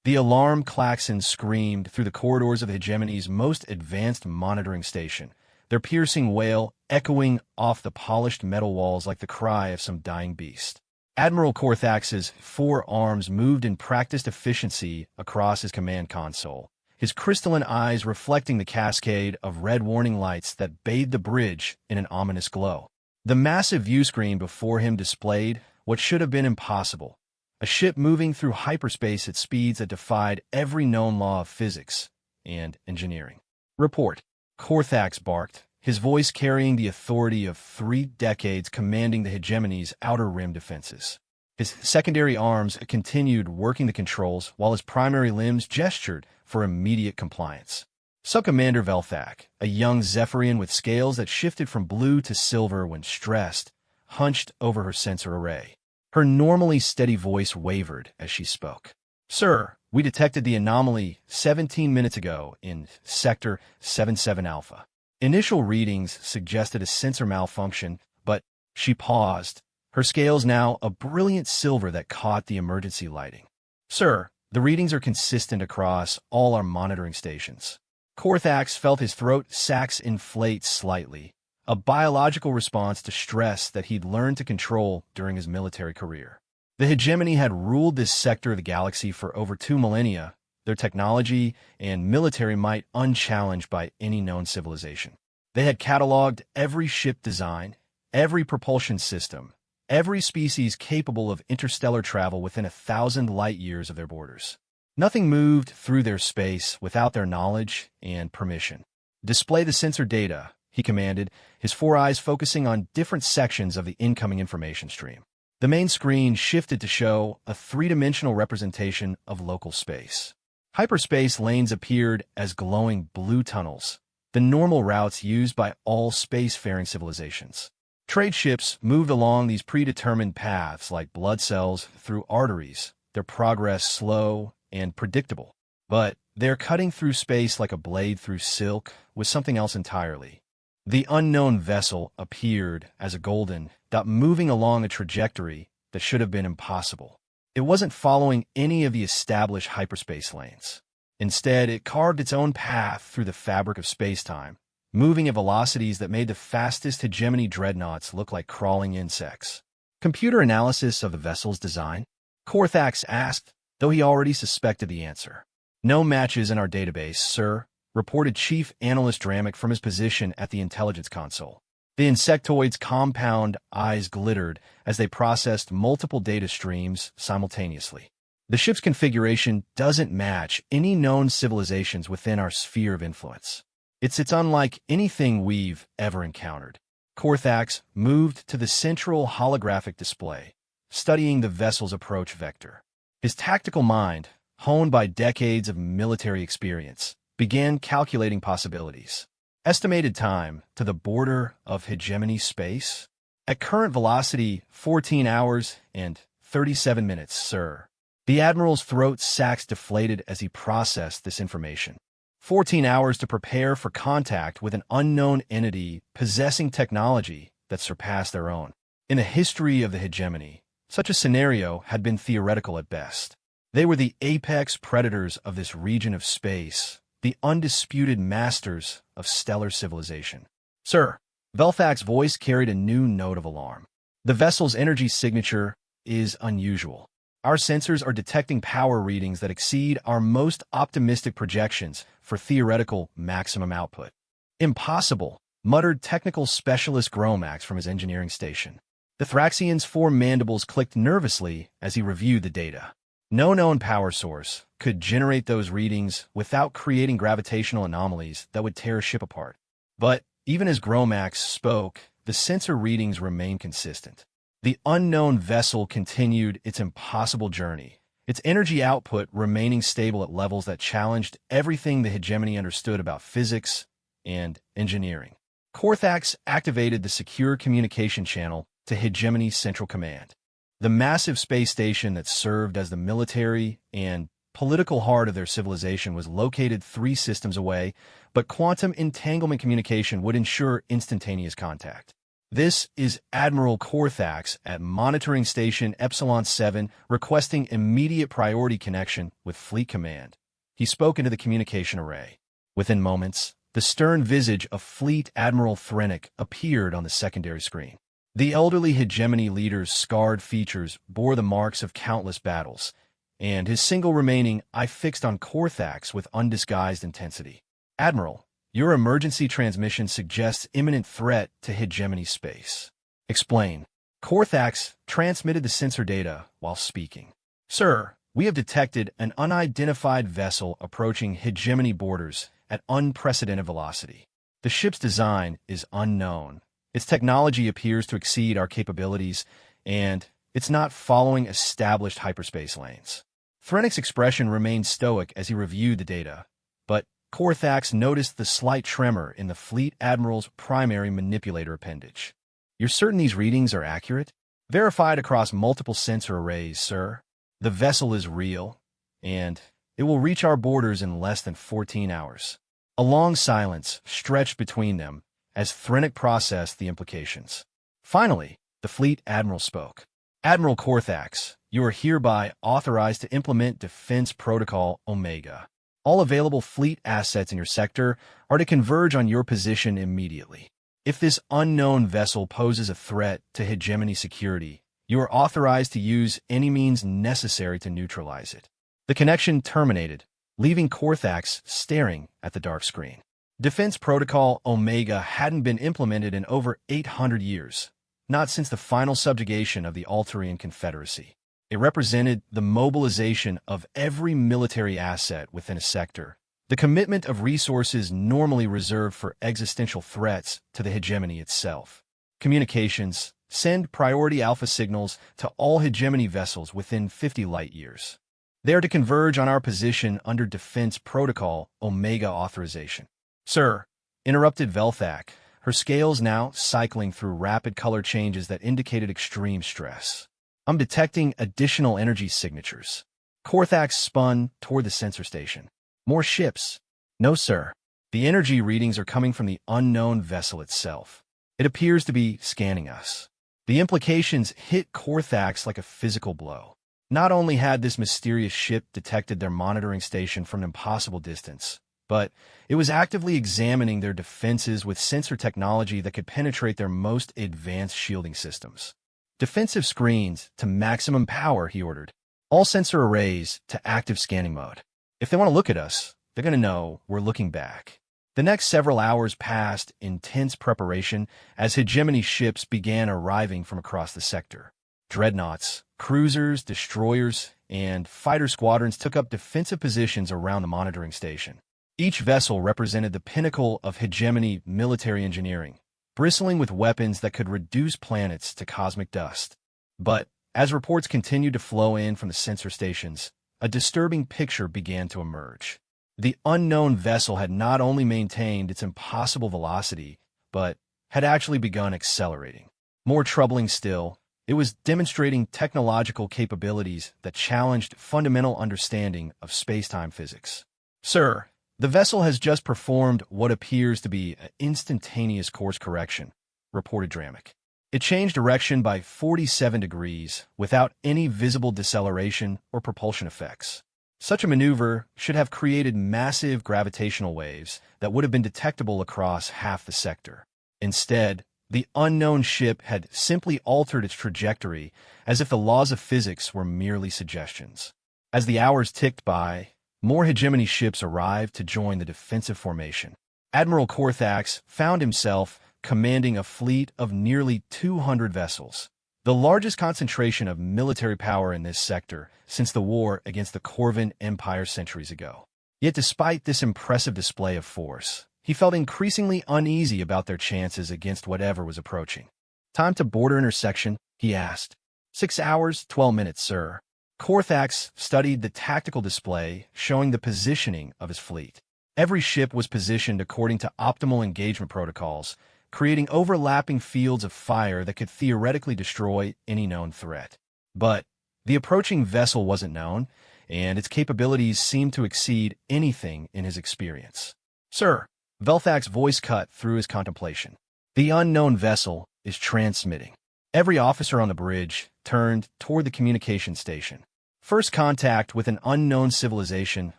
The alarm klaxon screamed through the corridors of the hegemony's most advanced monitoring station, their piercing wail echoing off the polished metal walls like the cry of some dying beast. Admiral Korthax's 4 arms moved in practiced efficiency across his command console, his crystalline eyes reflecting the cascade of red warning lights that bathed the bridge in an ominous glow. The massive viewscreen before him displayed what should have been impossible: a ship moving through hyperspace at speeds that defied every known law of physics and engineering. "Report," Korthax barked, his voice carrying the authority of 3 decades commanding the hegemony's outer rim defenses. His secondary arms continued working the controls while his primary limbs gestured for immediate compliance. Subcommander Velthak, a young Zephyrian with scales that shifted from blue to silver when stressed, hunched over her sensor array. Her normally steady voice wavered as she spoke. "Sir, we detected the anomaly 17 minutes ago in Sector 77 Alpha. Initial readings suggested a sensor malfunction, but..." She paused, her scales now a brilliant silver that caught the emergency lighting. "Sir, the readings are consistent across all our monitoring stations." Korthax felt his throat sacs inflate slightly, a biological response to stress that he'd learned to control during his military career. The hegemony had ruled this sector of the galaxy for over 2 millennia, their technology and military might unchallenged by any known civilization. They had cataloged every ship design, every propulsion system, every species capable of interstellar travel within 1,000 light-years of their borders. Nothing moved through their space without their knowledge and permission. "Display the sensor data," he commanded, his 4 eyes focusing on different sections of the incoming information stream. The main screen shifted to show a 3-dimensional representation of local space. Hyperspace lanes appeared as glowing blue tunnels, the normal routes used by all spacefaring civilizations. Trade ships moved along these predetermined paths like blood cells through arteries, their progress slow and predictable. But their cutting through space like a blade through silk was something else entirely. The unknown vessel appeared as a golden dot moving along a trajectory that should have been impossible. It wasn't following any of the established hyperspace lanes. Instead, it carved its own path through the fabric of space-time, moving at velocities that made the fastest hegemony dreadnoughts look like crawling insects. "Computer analysis of the vessel's design?" Korthax asked, though he already suspected the answer. "No matches in our database, sir," reported Chief Analyst Dramic from his position at the intelligence console. The insectoid's compound eyes glittered as they processed multiple data streams simultaneously. "The ship's configuration doesn't match any known civilizations within our sphere of influence. It's unlike anything we've ever encountered." Korthax moved to the central holographic display, studying the vessel's approach vector. His tactical mind, honed by decades of military experience, began calculating possibilities. Estimated time to the border of hegemony space? At current velocity, 14 hours and 37 minutes, sir. The Admiral's throat sacs deflated as he processed this information. 14 hours to prepare for contact with an unknown entity possessing technology that surpassed their own. In the history of the hegemony, such a scenario had been theoretical at best. They were the apex predators of this region of space, the undisputed masters of stellar civilization. "Sir," Velthak's voice carried a new note of alarm. "The vessel's energy signature is unusual. Our sensors are detecting power readings that exceed our most optimistic projections for theoretical maximum output." "Impossible," muttered technical specialist Gromax from his engineering station. The Thraxian's 4 mandibles clicked nervously as he reviewed the data. No known power source could generate those readings without creating gravitational anomalies that would tear a ship apart. But even as Gromax spoke, the sensor readings remained consistent. The unknown vessel continued its impossible journey, its energy output remaining stable at levels that challenged everything the hegemony understood about physics and engineering. Korthax activated the secure communication channel to Hegemony's Central Command. The massive space station that served as the military and political heart of their civilization was located 3 systems away, but quantum entanglement communication would ensure instantaneous contact. This is Admiral Korthax at Monitoring Station Epsilon 7 requesting immediate priority connection with Fleet Command. He spoke into the communication array. Within moments, the stern visage of Fleet Admiral Thrennic appeared on the secondary screen. The elderly hegemony leader's scarred features bore the marks of countless battles, and his single remaining eye fixed on Korthax with undisguised intensity. Admiral, your emergency transmission suggests imminent threat to hegemony space. Explain. Korthax transmitted the sensor data while speaking. Sir, we have detected an unidentified vessel approaching hegemony borders at unprecedented velocity. The ship's design is unknown. Its technology appears to exceed our capabilities, and it's not following established hyperspace lanes. Thrennic's expression remained stoic as he reviewed the data, but Korthax noticed the slight tremor in the Fleet Admiral's primary manipulator appendage. You're certain these readings are accurate? Verified across multiple sensor arrays, sir. The vessel is real, and it will reach our borders in less than 14 hours. A long silence stretched between them as Thrennic processed the implications. Finally, the Fleet Admiral spoke. Admiral Korthax, you are hereby authorized to implement Defense Protocol Omega. All available fleet assets in your sector are to converge on your position immediately. If this unknown vessel poses a threat to hegemony security, you are authorized to use any means necessary to neutralize it. The connection terminated, leaving Korthax staring at the dark screen. Defense Protocol Omega hadn't been implemented in over 800 years, not since the final subjugation of the Altarian Confederacy. It represented the mobilization of every military asset within a sector, the commitment of resources normally reserved for existential threats to the hegemony itself. Communications: send priority alpha signals to all hegemony vessels within 50 light-years. They are to converge on our position under Defense Protocol Omega authorization. Sir, interrupted Velthak, her scales now cycling through rapid color changes that indicated extreme stress. I'm detecting additional energy signatures. Korthax spun toward the sensor station. More ships. No, sir. The energy readings are coming from the unknown vessel itself. It appears to be scanning us. The implications hit Korthax like a physical blow. Not only had this mysterious ship detected their monitoring station from an impossible distance, but it was actively examining their defenses with sensor technology that could penetrate their most advanced shielding systems. Defensive screens to maximum power, he ordered. All sensor arrays to active scanning mode. If they want to look at us, they're going to know we're looking back. The next several hours passed in tense preparation as hegemony ships began arriving from across the sector. Dreadnoughts, cruisers, destroyers, and fighter squadrons took up defensive positions around the monitoring station. Each vessel represented the pinnacle of hegemony military engineering, bristling with weapons that could reduce planets to cosmic dust. But as reports continued to flow in from the sensor stations, a disturbing picture began to emerge. The unknown vessel had not only maintained its impossible velocity, but had actually begun accelerating. More troubling still, it was demonstrating technological capabilities that challenged fundamental understanding of space-time physics. Sir, the vessel has just performed what appears to be an instantaneous course correction, reported Dramic. It changed direction by 47 degrees without any visible deceleration or propulsion effects. Such a maneuver should have created massive gravitational waves that would have been detectable across half the sector. Instead, the unknown ship had simply altered its trajectory as if the laws of physics were merely suggestions. As the hours ticked by, more hegemony ships arrived to join the defensive formation. Admiral Korthax found himself commanding a fleet of nearly 200 vessels, the largest concentration of military power in this sector since the war against the Corvan Empire centuries ago. Yet despite this impressive display of force, he felt increasingly uneasy about their chances against whatever was approaching. Time to border intersection, he asked. 6 hours, 12 minutes, sir. Korthax studied the tactical display showing the positioning of his fleet. Every ship was positioned according to optimal engagement protocols, creating overlapping fields of fire that could theoretically destroy any known threat. But the approaching vessel wasn't known, and its capabilities seemed to exceed anything in his experience. Sir, Velthak's voice cut through his contemplation. The unknown vessel is transmitting. Every officer on the bridge turned toward the communication station. First contact with an unknown civilization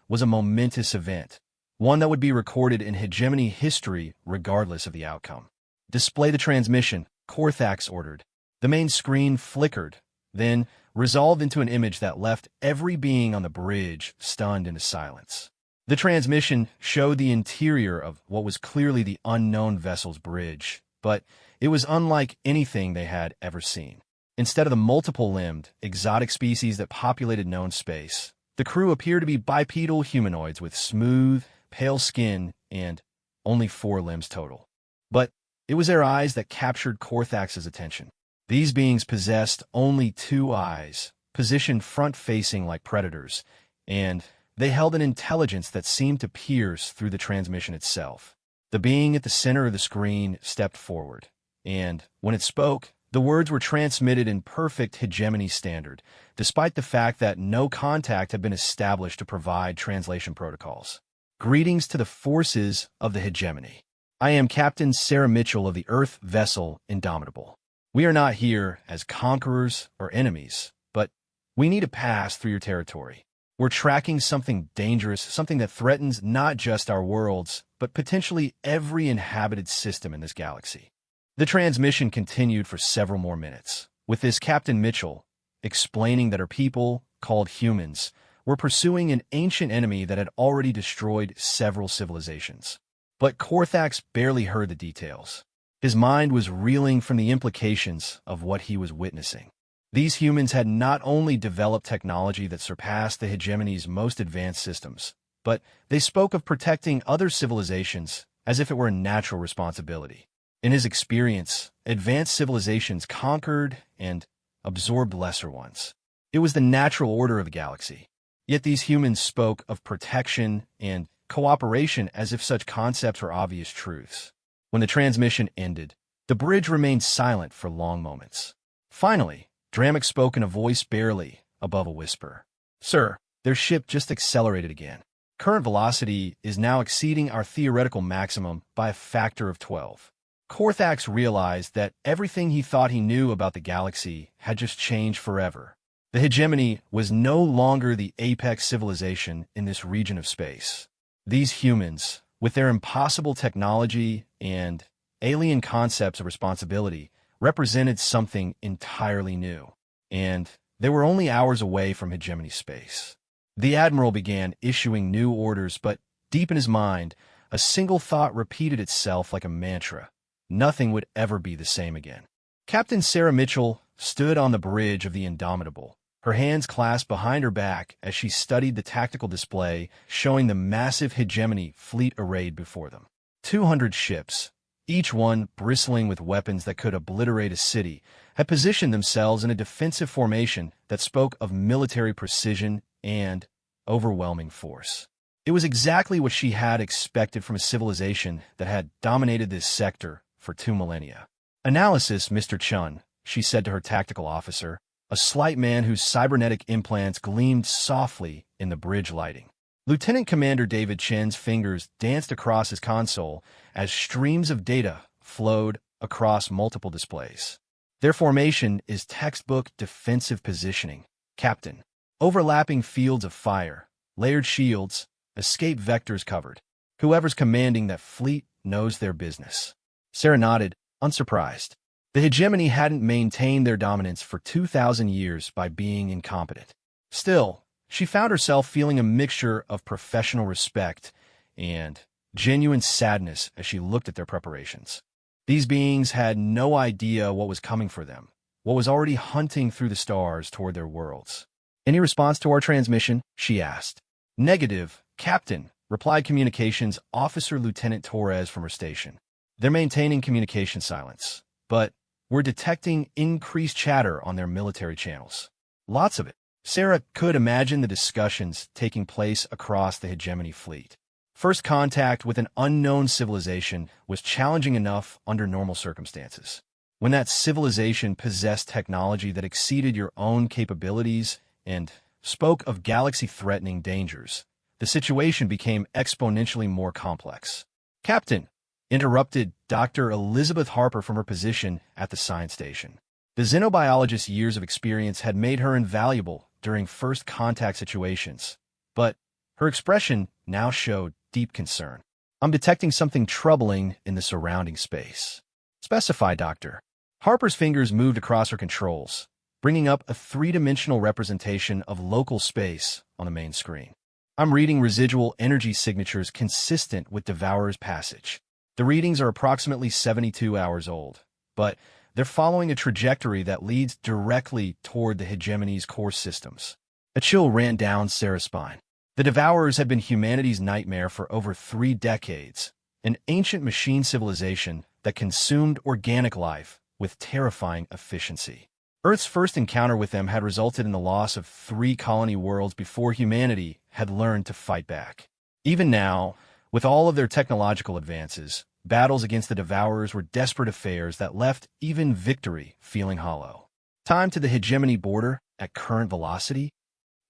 was a momentous event, one that would be recorded in hegemony history regardless of the outcome. "Display the transmission," Korthax ordered. The main screen flickered, then resolved into an image that left every being on the bridge stunned into silence. The transmission showed the interior of what was clearly the unknown vessel's bridge, but it was unlike anything they had ever seen. Instead of the multiple-limbed, exotic species that populated known space, the crew appeared to be bipedal humanoids with smooth, pale skin and only 4 limbs total. But it was their eyes that captured Korthax's attention. These beings possessed only 2 eyes, positioned front-facing like predators, and they held an intelligence that seemed to pierce through the transmission itself. The being at the center of the screen stepped forward, and when it spoke, the words were transmitted in perfect hegemony standard, despite the fact that no contact had been established to provide translation protocols. "Greetings to the forces of the hegemony. I am Captain Sarah Mitchell of the Earth vessel Indomitable. We are not here as conquerors or enemies, but we need to pass through your territory. We're tracking something dangerous, something that threatens not just our worlds, but potentially every inhabited system in this galaxy." The transmission continued for several more minutes, with this Captain Mitchell explaining that her people, called humans, were pursuing an ancient enemy that had already destroyed several civilizations. But Korthax barely heard the details. His mind was reeling from the implications of what he was witnessing. These humans had not only developed technology that surpassed the hegemony's most advanced systems, but they spoke of protecting other civilizations as if it were a natural responsibility. In his experience, advanced civilizations conquered and absorbed lesser ones. It was the natural order of the galaxy. Yet these humans spoke of protection and cooperation as if such concepts were obvious truths. When the transmission ended, the bridge remained silent for long moments. Finally, Dramek spoke in a voice barely above a whisper. "Sir, their ship just accelerated again. Current velocity is now exceeding our theoretical maximum by a factor of 12. Korthax realized that everything he thought he knew about the galaxy had just changed forever. The hegemony was no longer the apex civilization in this region of space. These humans, with their impossible technology and alien concepts of responsibility, represented something entirely new, and they were only hours away from hegemony space. The Admiral began issuing new orders, but deep in his mind, a single thought repeated itself like a mantra. Nothing would ever be the same again. Captain Sarah Mitchell stood on the bridge of the Indomitable, her hands clasped behind her back as she studied the tactical display showing the massive hegemony fleet arrayed before them. 200 ships, each one bristling with weapons that could obliterate a city, had positioned themselves in a defensive formation that spoke of military precision and overwhelming force. It was exactly what she had expected from a civilization that had dominated this sector for 2 millennia. "Analysis, Mr. Chun," she said to her tactical officer, a slight man whose cybernetic implants gleamed softly in the bridge lighting. Lieutenant Commander David Chen's fingers danced across his console as streams of data flowed across multiple displays. "Their formation is textbook defensive positioning, Captain. Overlapping fields of fire, layered shields, escape vectors covered. Whoever's commanding that fleet knows their business." Sarah nodded, unsurprised. The hegemony hadn't maintained their dominance for 2,000 years by being incompetent. Still, she found herself feeling a mixture of professional respect and genuine sadness as she looked at their preparations. These beings had no idea what was coming for them, what was already hunting through the stars toward their worlds. "Any response to our transmission?" she asked. "Negative, Captain," replied Communications Officer Lieutenant Torres from her station. "They're maintaining communication silence, but we're detecting increased chatter on their military channels. Lots of it." Sarah could imagine the discussions taking place across the hegemony fleet. First contact with an unknown civilization was challenging enough under normal circumstances. When that civilization possessed technology that exceeded your own capabilities and spoke of galaxy-threatening dangers, the situation became exponentially more complex. "Captain, interrupted Dr. Elizabeth Harper from her position at the science station. The xenobiologist's years of experience had made her invaluable during first contact situations, but her expression now showed deep concern. I'm detecting something troubling in the surrounding space. Specify, Doctor. Harper's fingers moved across her controls, bringing up a three-dimensional representation of local space on the main screen. I'm reading residual energy signatures consistent with Devourer's passage. The readings are approximately 72 hours old, but they're following a trajectory that leads directly toward the hegemony's core systems. A chill ran down Sarah's spine. The Devourers had been humanity's nightmare for over 3 decades, an ancient machine civilization that consumed organic life with terrifying efficiency. Earth's first encounter with them had resulted in the loss of 3 colony worlds before humanity had learned to fight back. Even now, with all of their technological advances, battles against the Devourers were desperate affairs that left even victory feeling hollow. Time to the hegemony border at current velocity?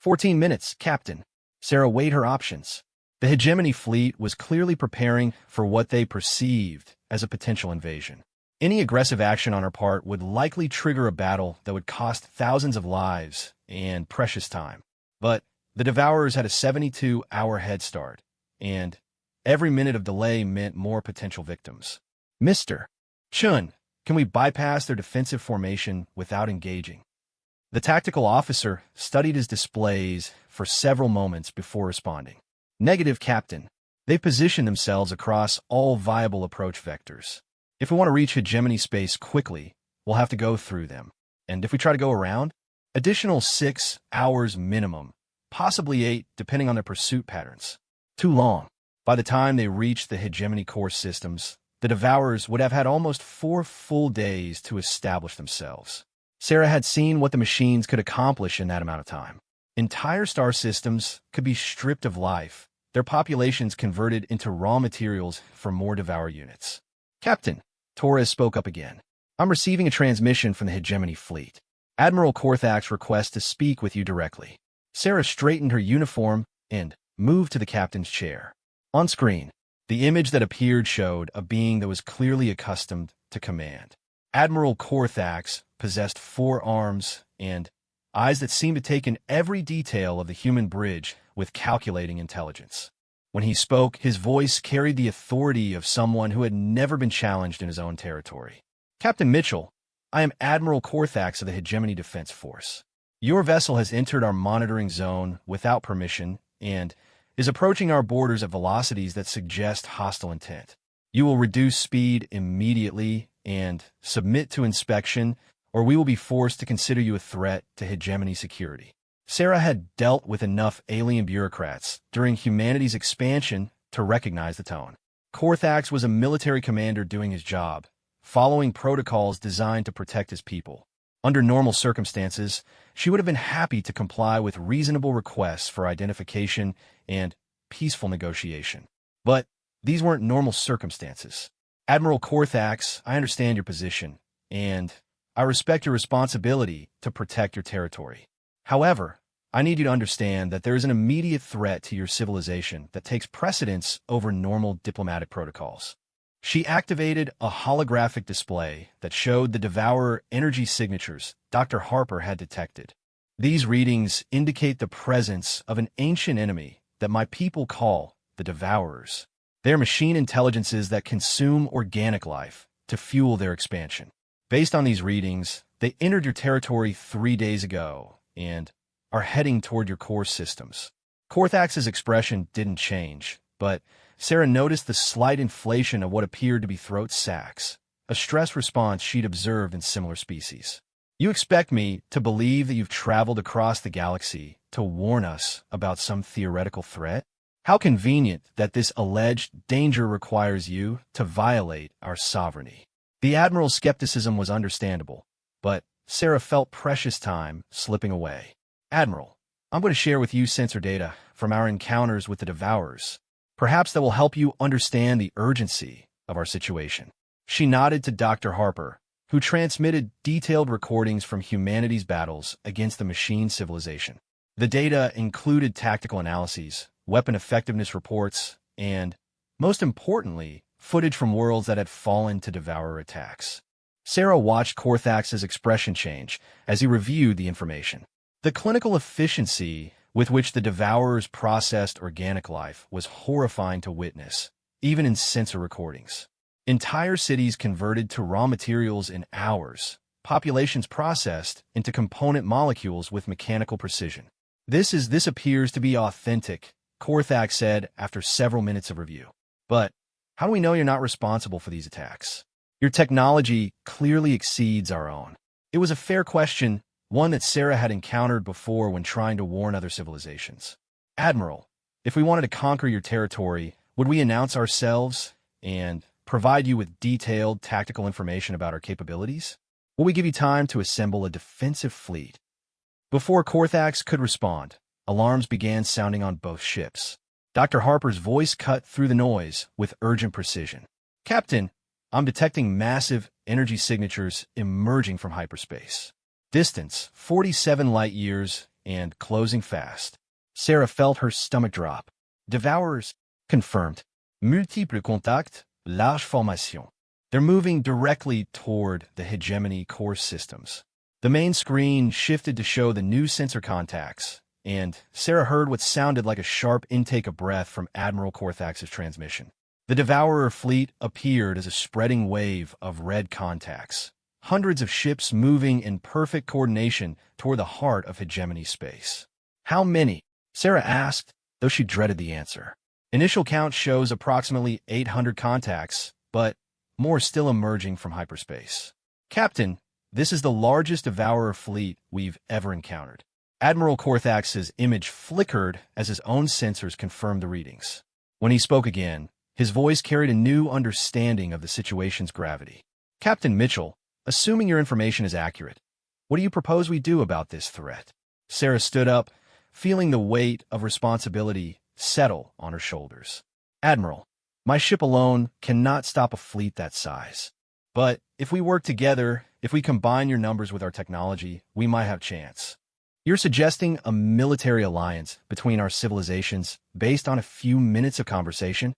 14 minutes, Captain. Sarah weighed her options. The hegemony fleet was clearly preparing for what they perceived as a potential invasion. Any aggressive action on her part would likely trigger a battle that would cost thousands of lives and precious time. But the Devourers had a 72-hour head start, and every minute of delay meant more potential victims. Mr. Chun, can we bypass their defensive formation without engaging? The tactical officer studied his displays for several moments before responding. Negative, Captain. They position themselves across all viable approach vectors. If we want to reach hegemony space quickly, we'll have to go through them. And if we try to go around, additional 6 hours minimum, possibly 8 depending on their pursuit patterns. Too long. By the time they reached the hegemony core systems, the Devourers would have had almost 4 full days to establish themselves. Sarah had seen what the machines could accomplish in that amount of time. Entire star systems could be stripped of life, their populations converted into raw materials for more Devourer units. Captain, Torres spoke up again. I'm receiving a transmission from the hegemony fleet. Admiral Korthak's requests to speak with you directly. Sarah straightened her uniform and moved to the captain's chair. On screen, the image that appeared showed a being that was clearly accustomed to command. Admiral Korthak's possessed 4 arms and eyes that seemed to take in every detail of the human bridge with calculating intelligence. When he spoke, his voice carried the authority of someone who had never been challenged in his own territory. Captain Mitchell, I am Admiral Korthax of the Hegemony Defense Force. Your vessel has entered our monitoring zone without permission and is approaching our borders at velocities that suggest hostile intent. You will reduce speed immediately and submit to inspection, or we will be forced to consider you a threat to hegemony security. Sarah had dealt with enough alien bureaucrats during humanity's expansion to recognize the tone. Korthax was a military commander doing his job, following protocols designed to protect his people. Under normal circumstances, she would have been happy to comply with reasonable requests for identification and peaceful negotiation. But these weren't normal circumstances. Admiral Korthax, I understand your position, and I respect your responsibility to protect your territory. However, I need you to understand that there is an immediate threat to your civilization that takes precedence over normal diplomatic protocols. She activated a holographic display that showed the Devourer energy signatures Dr. Harper had detected. These readings indicate the presence of an ancient enemy that my people call the Devourers. They are machine intelligences that consume organic life to fuel their expansion. Based on these readings, they entered your territory 3 days ago and are heading toward your core systems. Korthax's expression didn't change, but Sarah noticed the slight inflation of what appeared to be throat sacs, a stress response she'd observed in similar species. You expect me to believe that you've traveled across the galaxy to warn us about some theoretical threat? How convenient that this alleged danger requires you to violate our sovereignty. The Admiral's skepticism was understandable, but Sarah felt precious time slipping away. Admiral, I'm going to share with you sensor data from our encounters with the Devourers. Perhaps that will help you understand the urgency of our situation. She nodded to Dr. Harper, who transmitted detailed recordings from humanity's battles against the machine civilization. The data included tactical analyses, weapon effectiveness reports, and, most importantly, footage from worlds that had fallen to Devourer attacks. Sarah watched Korthax's expression change as he reviewed the information. The clinical efficiency with which the Devourers processed organic life was horrifying to witness, even in sensor recordings. Entire cities converted to raw materials in hours, populations processed into component molecules with mechanical precision. This appears to be authentic, Korthax said after several minutes of review. But how do we know you're not responsible for these attacks? Your technology clearly exceeds our own. It was a fair question, one that Sarah had encountered before when trying to warn other civilizations. Admiral, if we wanted to conquer your territory, would we announce ourselves and provide you with detailed tactical information about our capabilities? Will we give you time to assemble a defensive fleet? Before Korthax could respond, alarms began sounding on both ships. Dr. Harper's voice cut through the noise with urgent precision. Captain, I'm detecting massive energy signatures emerging from hyperspace. Distance, 47 light-years, and closing fast. Sarah felt her stomach drop. Devourers, confirmed. Multiple contacts, large formation. They're moving directly toward the hegemony core systems. The main screen shifted to show the new sensor contacts, and Sarah heard what sounded like a sharp intake of breath from Admiral Korthax's transmission. The Devourer fleet appeared as a spreading wave of red contacts, hundreds of ships moving in perfect coordination toward the heart of hegemony space. How many? Sarah asked, though she dreaded the answer. Initial count shows approximately 800 contacts, but more still emerging from hyperspace. Captain, this is the largest Devourer fleet we've ever encountered. Admiral Korthax's image flickered as his own sensors confirmed the readings. When he spoke again, his voice carried a new understanding of the situation's gravity. Captain Mitchell, assuming your information is accurate, what do you propose we do about this threat? Sarah stood up, feeling the weight of responsibility settle on her shoulders. Admiral, my ship alone cannot stop a fleet that size. But if we work together, if we combine your numbers with our technology, we might have a chance. You're suggesting a military alliance between our civilizations based on a few minutes of conversation?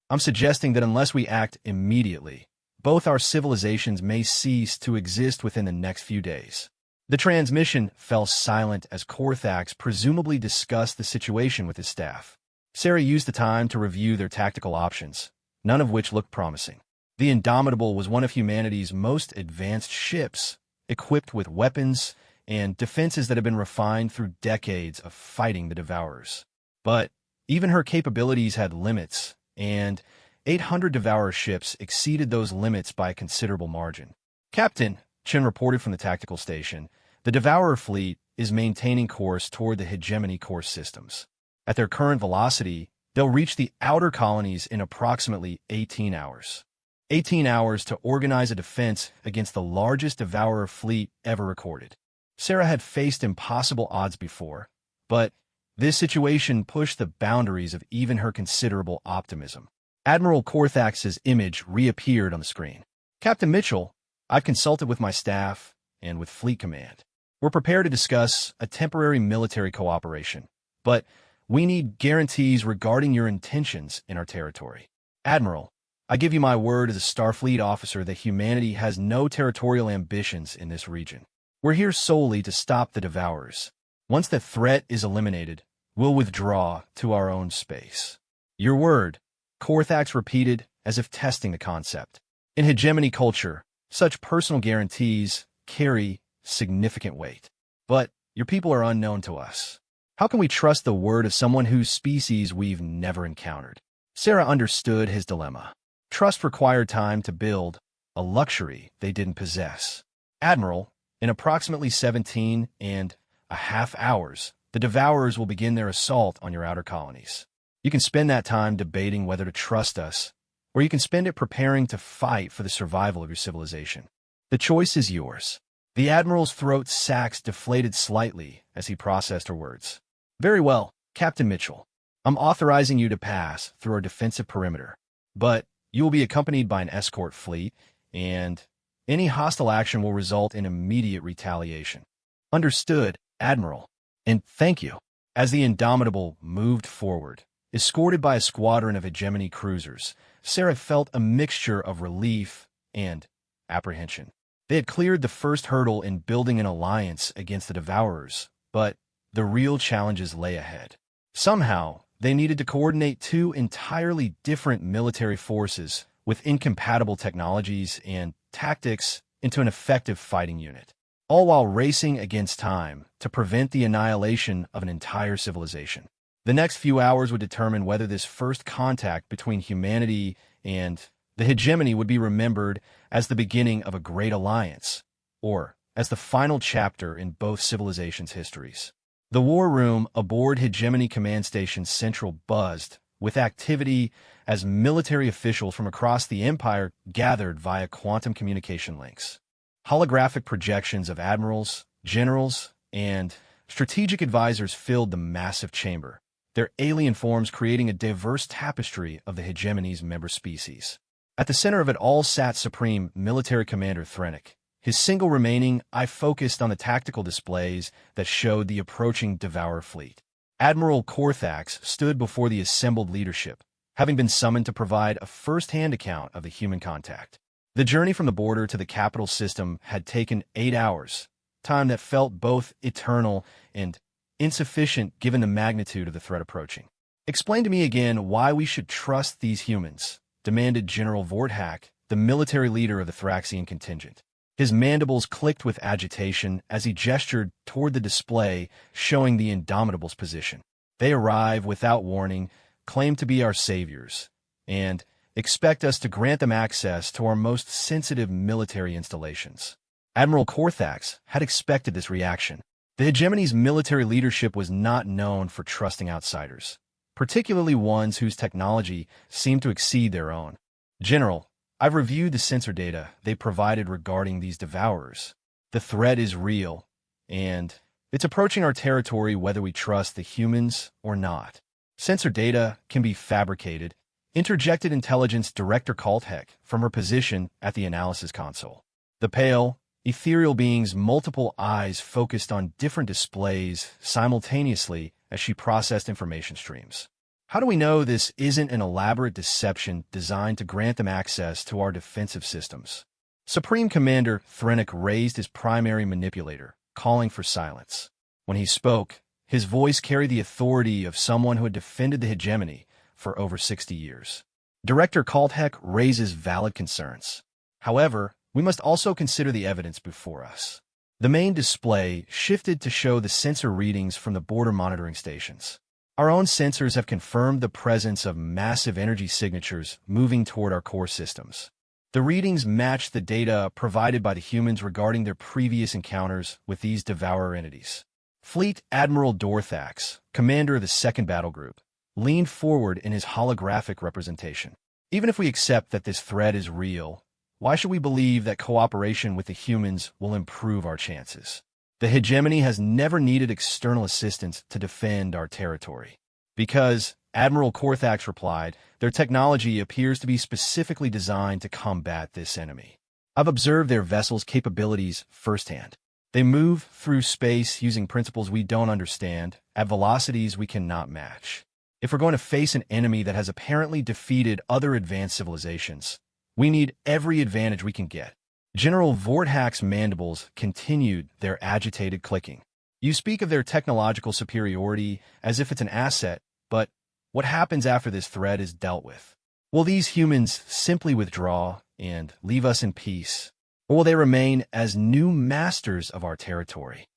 I'm suggesting that unless we act immediately, both our civilizations may cease to exist within the next few days. The transmission fell silent as Korthax presumably discussed the situation with his staff. Sarah used the time to review their tactical options, none of which looked promising. The Indomitable was one of humanity's most advanced ships, equipped with weapons and defenses that had been refined through decades of fighting the Devourers. But even her capabilities had limits, and 800 Devourer ships exceeded those limits by a considerable margin. Captain, Chen reported from the tactical station, the Devourer fleet is maintaining course toward the hegemony core systems. At their current velocity, they'll reach the outer colonies in approximately 18 hours. 18 hours to organize a defense against the largest Devourer fleet ever recorded. Sarah had faced impossible odds before, but this situation pushed the boundaries of even her considerable optimism. Admiral Korthax's image reappeared on the screen. Captain Mitchell, I've consulted with my staff and with Fleet Command. We're prepared to discuss a temporary military cooperation, but we need guarantees regarding your intentions in our territory. Admiral, I give you my word as a Starfleet officer that humanity has no territorial ambitions in this region. We're here solely to stop the Devourers. Once the threat is eliminated, we'll withdraw to our own space. Your word, Korthax repeated as if testing the concept. In hegemony culture, such personal guarantees carry significant weight. But your people are unknown to us. How can we trust the word of someone whose species we've never encountered? Sarah understood his dilemma. Trust required time to build, a luxury they didn't possess. Admiral, in approximately 17.5 hours, the Devourers will begin their assault on your outer colonies. You can spend that time debating whether to trust us, or you can spend it preparing to fight for the survival of your civilization. The choice is yours. The Admiral's throat sacs deflated slightly as he processed her words. Very well, Captain Mitchell. I'm authorizing you to pass through our defensive perimeter, but you will be accompanied by an escort fleet, and any hostile action will result in immediate retaliation. Understood, Admiral. And thank you. As the Indomitable moved forward, escorted by a squadron of hegemony cruisers, Sarah felt a mixture of relief and apprehension. They had cleared the first hurdle in building an alliance against the Devourers, but the real challenges lay ahead. Somehow, they needed to coordinate two entirely different military forces with incompatible technologies and tactics into an effective fighting unit, all while racing against time to prevent the annihilation of an entire civilization. The next few hours would determine whether this first contact between humanity and the hegemony would be remembered as the beginning of a great alliance, or as the final chapter in both civilizations' histories. The war room aboard Hegemony Command Station Central buzzed with activity as military officials from across the Empire gathered via quantum communication links. Holographic projections of admirals, generals, and strategic advisors filled the massive chamber, their alien forms creating a diverse tapestry of the hegemony's member species. At the center of it all sat Supreme Military Commander Thrennic. His single remaining eye focused on the tactical displays that showed the approaching Devourer fleet. Admiral Korthax stood before the assembled leadership, having been summoned to provide a first-hand account of the human contact. The journey from the border to the capital system had taken 8 hours, time that felt both eternal and insufficient given the magnitude of the threat approaching. "Explain to me again why we should trust these humans," demanded General Vorthak, the military leader of the Thraxian contingent. His mandibles clicked with agitation as he gestured toward the display showing the Indomitable's position. "They arrive without warning, claim to be our saviors, and expect us to grant them access to our most sensitive military installations." Admiral Korthax had expected this reaction. The hegemony's military leadership was not known for trusting outsiders, particularly ones whose technology seemed to exceed their own. "General, I've reviewed the sensor data they provided regarding these Devourers. The threat is real, and it's approaching our territory whether we trust the humans or not. Sensor data can be fabricated," interjected Intelligence Director Kalthek from her position at the analysis console. The pale, ethereal being's multiple eyes focused on different displays simultaneously as she processed information streams. "How do we know this isn't an elaborate deception designed to grant them access to our defensive systems?" Supreme Commander Thrennic raised his primary manipulator, calling for silence. When he spoke, his voice carried the authority of someone who had defended the hegemony for over 60 years. Director Kalthek raises valid concerns. "However, we must also consider the evidence before us." The main display shifted to show the sensor readings from the border monitoring stations. "Our own sensors have confirmed the presence of massive energy signatures moving toward our core systems. The readings match the data provided by the humans regarding their previous encounters with these Devourer entities." Fleet Admiral Dorthax, commander of the 2nd Battle Group, leaned forward in his holographic representation. "Even if we accept that this threat is real, why should we believe that cooperation with the humans will improve our chances? The hegemony has never needed external assistance to defend our territory." "Because," Admiral Korthax replied, "their technology appears to be specifically designed to combat this enemy. I've observed their vessels' capabilities firsthand. They move through space using principles we don't understand, at velocities we cannot match. If we're going to face an enemy that has apparently defeated other advanced civilizations, we need every advantage we can get." General Vorthak's mandibles continued their agitated clicking. "You speak of their technological superiority as if it's an asset, but what happens after this threat is dealt with? Will these humans simply withdraw and leave us in peace, or will they remain as new masters of our territory?"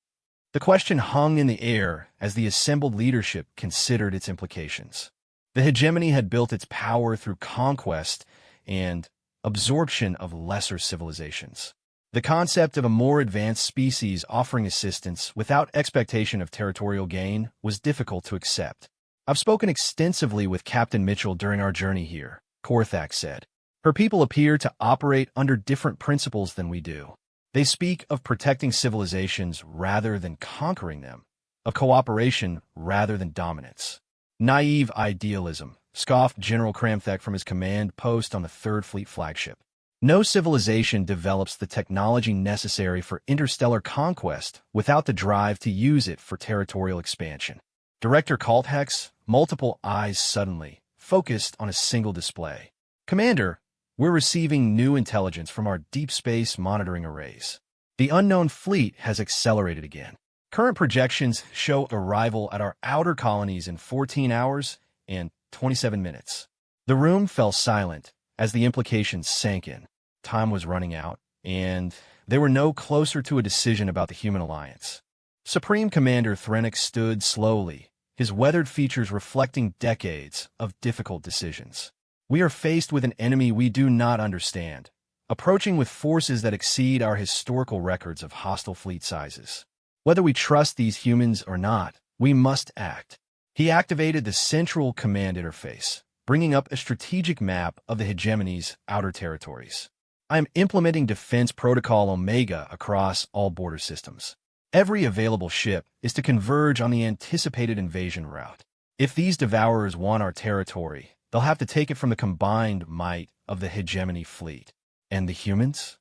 The question hung in the air as the assembled leadership considered its implications. The hegemony had built its power through conquest and absorption of lesser civilizations. The concept of a more advanced species offering assistance without expectation of territorial gain was difficult to accept. "I've spoken extensively with Captain Mitchell during our journey here," Korthax said. "Her people appear to operate under different principles than we do. They speak of protecting civilizations rather than conquering them, of cooperation rather than dominance." "Naive idealism," scoffed General Kramthek from his command post on the 3rd Fleet flagship. "No civilization develops the technology necessary for interstellar conquest without the drive to use it for territorial expansion." Director Kalthek's multiple eyes suddenly focused on a single display. Commander, we're receiving new intelligence from our deep space monitoring arrays. The unknown fleet has accelerated again. Current projections show arrival at our outer colonies in 14 hours and 27 minutes. The room fell silent as the implications sank in. Time was running out, and they were no closer to a decision about the human alliance. Supreme Commander Threnix stood slowly, his weathered features reflecting decades of difficult decisions. We are faced with an enemy we do not understand, approaching with forces that exceed our historical records of hostile fleet sizes. Whether we trust these humans or not, we must act. He activated the Central Command Interface, bringing up a strategic map of the hegemony's outer territories. I am implementing Defense Protocol Omega across all border systems. Every available ship is to converge on the anticipated invasion route. If these devourers want our territory, they'll have to take it from the combined might of the hegemony fleet. And the humans?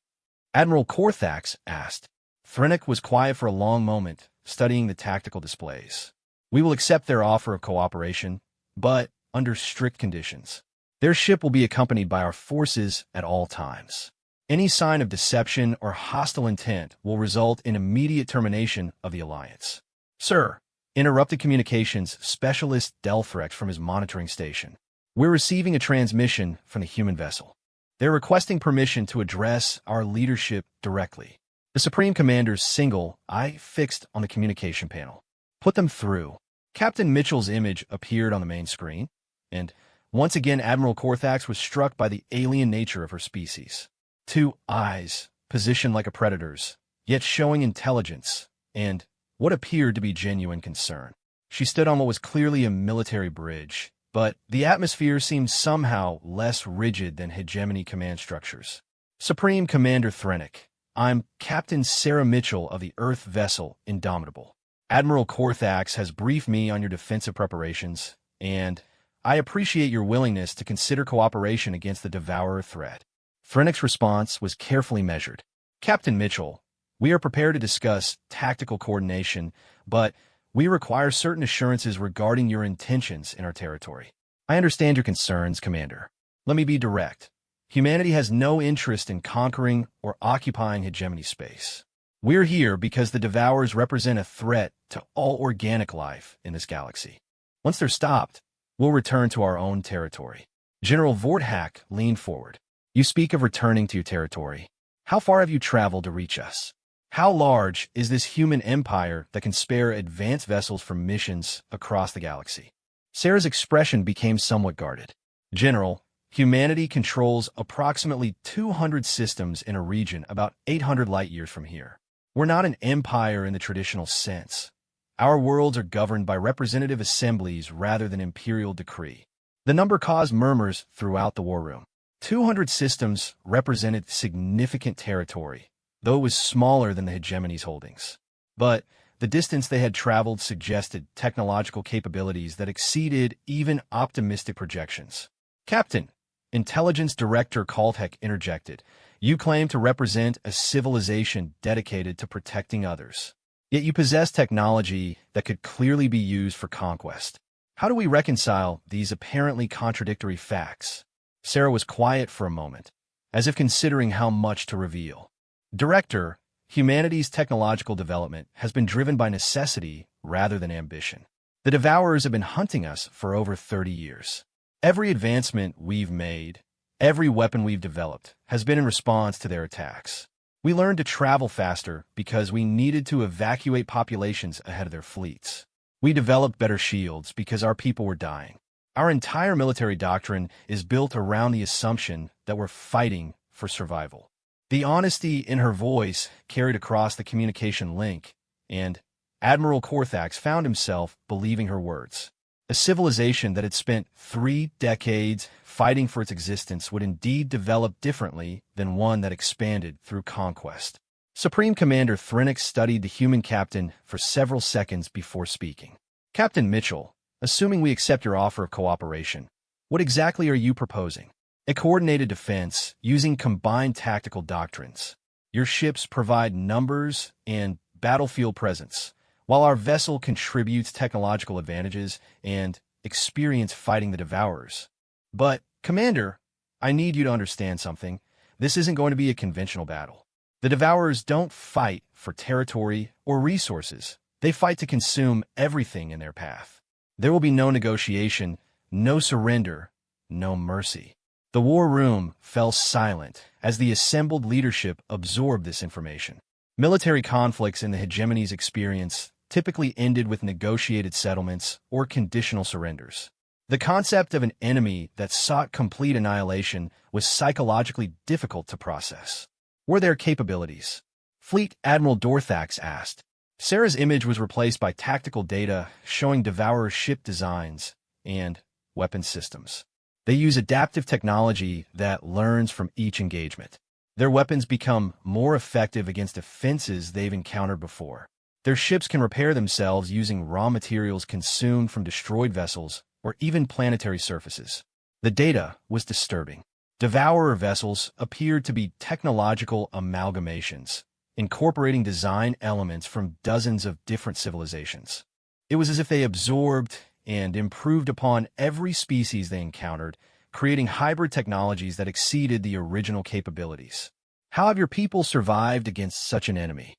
Admiral Korthax asked. Threnix was quiet for a long moment, studying the tactical displays. We will accept their offer of cooperation, but under strict conditions. Their ship will be accompanied by our forces at all times. Any sign of deception or hostile intent will result in immediate termination of the alliance. Sir, interrupted communications specialist Delphrex from his monitoring station. We're receiving a transmission from the human vessel. They're requesting permission to address our leadership directly. The Supreme Commander's single eye fixed on the communication panel. Put them through. Captain Mitchell's image appeared on the main screen, and once again Admiral Korthax was struck by the alien nature of her species. Two eyes, positioned like a predator's, yet showing intelligence and what appeared to be genuine concern. She stood on what was clearly a military bridge, but the atmosphere seemed somehow less rigid than hegemony command structures. Supreme Commander Threnix, I'm Captain Sarah Mitchell of the Earth vessel Indomitable. Admiral Korthax has briefed me on your defensive preparations, and I appreciate your willingness to consider cooperation against the Devourer threat. Threnix's response was carefully measured. Captain Mitchell, we are prepared to discuss tactical coordination, but we require certain assurances regarding your intentions in our territory. I understand your concerns, Commander. Let me be direct. Humanity has no interest in conquering or occupying hegemony space. We're here because the Devourers represent a threat to all organic life in this galaxy. Once they're stopped, we'll return to our own territory. General Vorthak leaned forward. You speak of returning to your territory. How far have you traveled to reach us? How large is this human empire that can spare advanced vessels for missions across the galaxy? Sarah's expression became somewhat guarded. General, humanity controls approximately 200 systems in a region about 800 light-years from here. We're not an empire in the traditional sense. Our worlds are governed by representative assemblies rather than imperial decree. The number caused murmurs throughout the war room. 200 systems represented significant territory, though it was smaller than the hegemony's holdings. But the distance they had traveled suggested technological capabilities that exceeded even optimistic projections. Captain, Intelligence Director Kaltek interjected, you claim to represent a civilization dedicated to protecting others. Yet you possess technology that could clearly be used for conquest. How do we reconcile these apparently contradictory facts? Sarah was quiet for a moment, as if considering how much to reveal. Director, humanity's technological development has been driven by necessity rather than ambition. The Devourers have been hunting us for over 30 years. Every advancement we've made, every weapon we've developed, has been in response to their attacks. We learned to travel faster because we needed to evacuate populations ahead of their fleets. We developed better shields because our people were dying. Our entire military doctrine is built around the assumption that we're fighting for survival. The honesty in her voice carried across the communication link, and Admiral Korthax found himself believing her words. A civilization that had spent 3 decades fighting for its existence would indeed develop differently than one that expanded through conquest. Supreme Commander Threnix studied the human captain for several seconds before speaking. Captain Mitchell, assuming we accept your offer of cooperation, what exactly are you proposing? A coordinated defense using combined tactical doctrines. Your ships provide numbers and battlefield presence, while our vessel contributes technological advantages and experience fighting the Devourers. But, Commander, I need you to understand something. This isn't going to be a conventional battle. The Devourers don't fight for territory or resources. They fight to consume everything in their path. There will be no negotiation, no surrender, no mercy. The war room fell silent as the assembled leadership absorbed this information. Military conflicts in the hegemony's experience typically ended with negotiated settlements or conditional surrenders. The concept of an enemy that sought complete annihilation was psychologically difficult to process. Were there capabilities? Fleet Admiral Dorthax asked. Sarah's image was replaced by tactical data showing Devourer ship designs and weapon systems. They use adaptive technology that learns from each engagement. Their weapons become more effective against offenses they've encountered before. Their ships can repair themselves using raw materials consumed from destroyed vessels or even planetary surfaces. The data was disturbing. Devourer vessels appeared to be technological amalgamations, incorporating design elements from dozens of different civilizations. It was as if they absorbed and improved upon every species they encountered, creating hybrid technologies that exceeded the original capabilities. How have your people survived against such an enemy?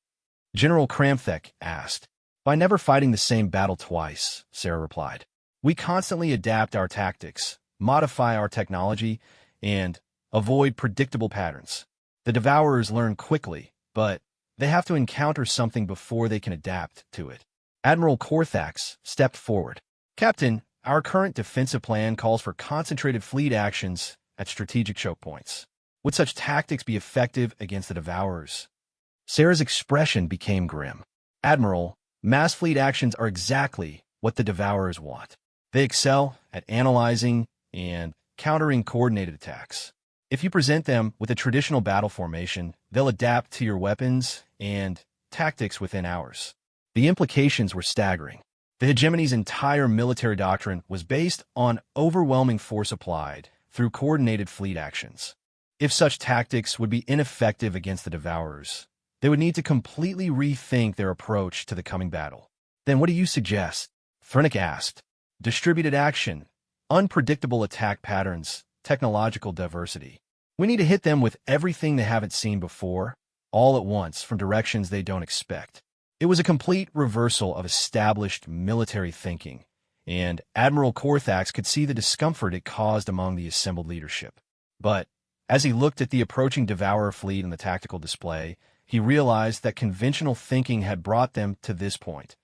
General Kramthek asked. By never fighting the same battle twice, Sarah replied. We constantly adapt our tactics, modify our technology, and avoid predictable patterns. The Devourers learn quickly, but they have to encounter something before they can adapt to it. Admiral Korthax stepped forward. Captain, our current defensive plan calls for concentrated fleet actions at strategic choke points. Would such tactics be effective against the Devourers? Sarah's expression became grim. Admiral, mass fleet actions are exactly what the Devourers want. They excel at analyzing and countering coordinated attacks. If you present them with a traditional battle formation, they'll adapt to your weapons and tactics within hours. The implications were staggering. The hegemony's entire military doctrine was based on overwhelming force applied through coordinated fleet actions. If such tactics would be ineffective against the Devourers, they would need to completely rethink their approach to the coming battle. Then what do you suggest? Threnic asked. Distributed action, unpredictable attack patterns, technological diversity. We need to hit them with everything they haven't seen before, all at once from directions they don't expect. It was a complete reversal of established military thinking, and Admiral Korthax could see the discomfort it caused among the assembled leadership. But as he looked at the approaching Devourer fleet and the tactical display, he realized that conventional thinking had brought them to this point,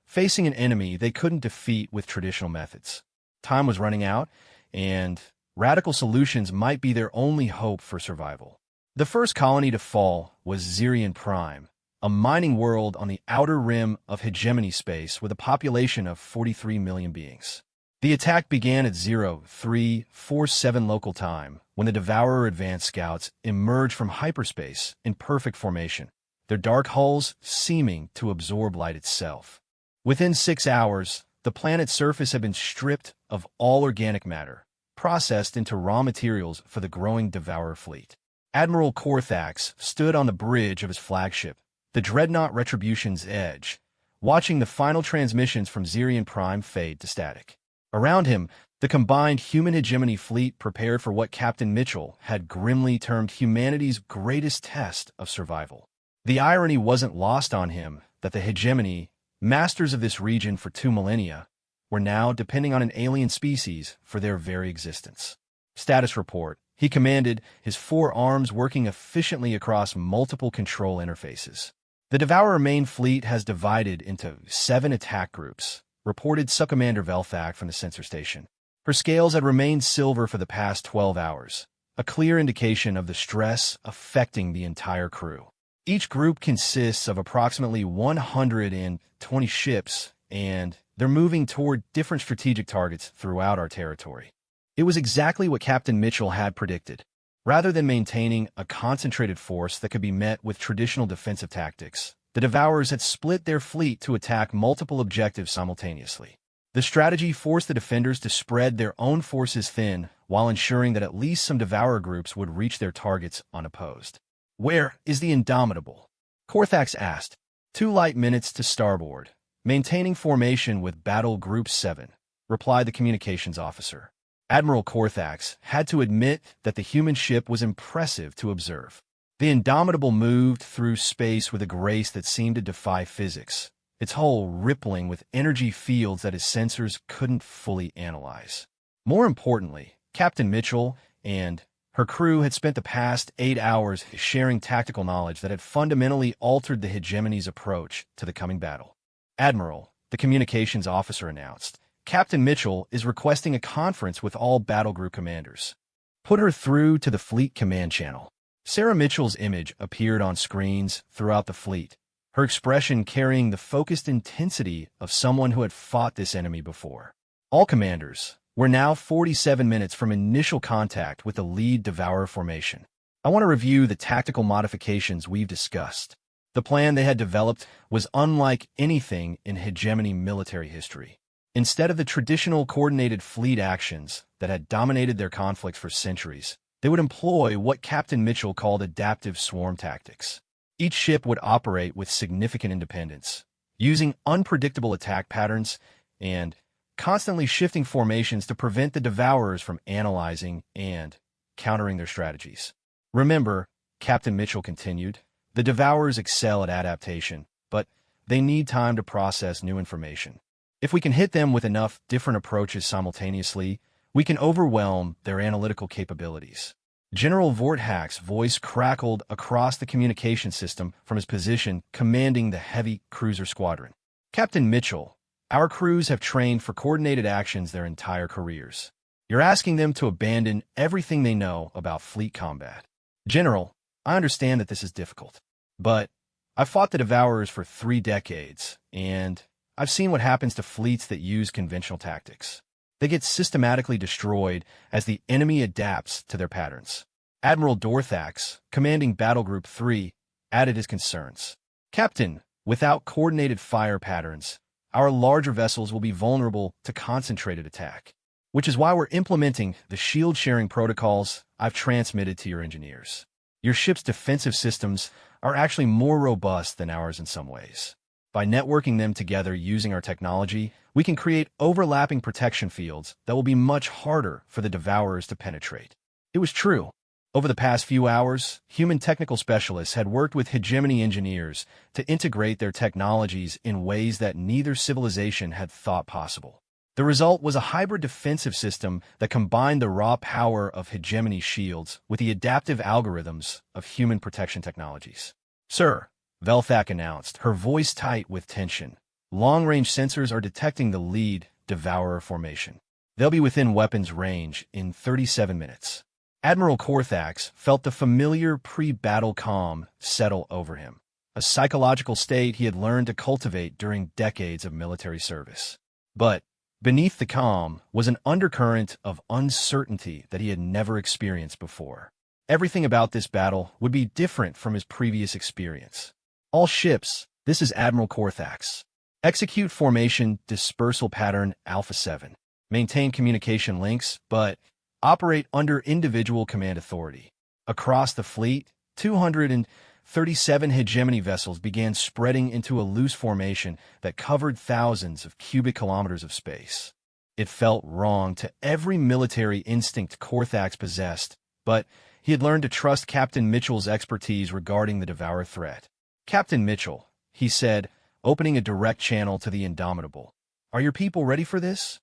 facing an enemy they couldn't defeat with traditional methods. Time was running out, and radical solutions might be their only hope for survival. The first colony to fall was Zirian Prime, a mining world on the outer rim of hegemony space with a population of 43 million beings. The attack began at 0347 local time, when the Devourer advanced scouts emerged from hyperspace in perfect formation, their dark hulls seeming to absorb light itself. Within 6 hours, the planet's surface had been stripped of all organic matter, processed into raw materials for the growing Devourer fleet. Admiral Korthax stood on the bridge of his flagship, the Dreadnought Retribution's Edge, watching the final transmissions from Zirian Prime fade to static. Around him, the combined human hegemony fleet prepared for what Captain Mitchell had grimly termed humanity's greatest test of survival. The irony wasn't lost on him that the hegemony, masters of this region for 2 millennia, were now depending on an alien species for their very existence. Status report. He commanded, his 4 arms working efficiently across multiple control interfaces. The Devourer main fleet has divided into 7 attack groups, reported Subcommander Velthak from the sensor station. Her scales had remained silver for the past 12 hours, a clear indication of the stress affecting the entire crew. Each group consists of approximately 120 ships, and they're moving toward different strategic targets throughout our territory. It was exactly what Captain Mitchell had predicted. Rather than maintaining a concentrated force that could be met with traditional defensive tactics, the Devourers had split their fleet to attack multiple objectives simultaneously. The strategy forced the defenders to spread their own forces thin while ensuring that at least some Devourer groups would reach their targets unopposed. Where is the Indomitable? Korthax asked. 2 light minutes to starboard. Maintaining formation with Battle Group 7, replied the communications officer. Admiral Korthax had to admit that the human ship was impressive to observe. The Indomitable moved through space with a grace that seemed to defy physics, its hull rippling with energy fields that his sensors couldn't fully analyze. More importantly, Captain Mitchell and her crew had spent the past 8 hours sharing tactical knowledge that had fundamentally altered the hegemony's approach to the coming battle. Admiral, the communications officer announced, Captain Mitchell is requesting a conference with all battle group commanders. Put her through to the fleet command channel. Sarah Mitchell's image appeared on screens throughout the fleet, her expression carrying the focused intensity of someone who had fought this enemy before. All commanders were now 47 minutes from initial contact with the lead Devourer formation. I want to review the tactical modifications we've discussed. The plan they had developed was unlike anything in hegemony military history. Instead of the traditional coordinated fleet actions that had dominated their conflicts for centuries, they would employ what Captain Mitchell called adaptive swarm tactics. Each ship would operate with significant independence, using unpredictable attack patterns and constantly shifting formations to prevent the Devourers from analyzing and countering their strategies. Remember, Captain Mitchell continued, the Devourers excel at adaptation, but they need time to process new information. If we can hit them with enough different approaches simultaneously, we can overwhelm their analytical capabilities. General Vorthack's voice crackled across the communication system from his position commanding the heavy cruiser squadron. Captain Mitchell, our crews have trained for coordinated actions their entire careers. You're asking them to abandon everything they know about fleet combat. General, I understand that this is difficult, but I've fought the Devourers for 3 decades, and I've seen what happens to fleets that use conventional tactics. They get systematically destroyed as the enemy adapts to their patterns. Admiral Dorthax, commanding Battle Group 3, added his concerns. Captain, without coordinated fire patterns, our larger vessels will be vulnerable to concentrated attack, which is why we're implementing the shield-sharing protocols I've transmitted to your engineers. Your ship's defensive systems are actually more robust than ours in some ways. By networking them together using our technology, we can create overlapping protection fields that will be much harder for the Devourers to penetrate. It was true. Over the past few hours, human technical specialists had worked with hegemony engineers to integrate their technologies in ways that neither civilization had thought possible. The result was a hybrid defensive system that combined the raw power of hegemony shields with the adaptive algorithms of human protection technologies. Sir, Velthak announced, her voice tight with tension. Long-range sensors are detecting the lead Devourer formation. They'll be within weapons range in 37 minutes. Admiral Korthax felt the familiar pre-battle calm settle over him, a psychological state he had learned to cultivate during decades of military service. But beneath the calm was an undercurrent of uncertainty that he had never experienced before. Everything about this battle would be different from his previous experience. All ships, this is Admiral Korthax. Execute formation dispersal pattern Alpha 7. Maintain communication links, but operate under individual command authority. Across the fleet, 237 hegemony vessels began spreading into a loose formation that covered thousands of cubic kilometers of space. It felt wrong to every military instinct Korthax possessed, but he had learned to trust Captain Mitchell's expertise regarding the Devourer threat. Captain Mitchell, he said, opening a direct channel to the Indomitable. Are your people ready for this?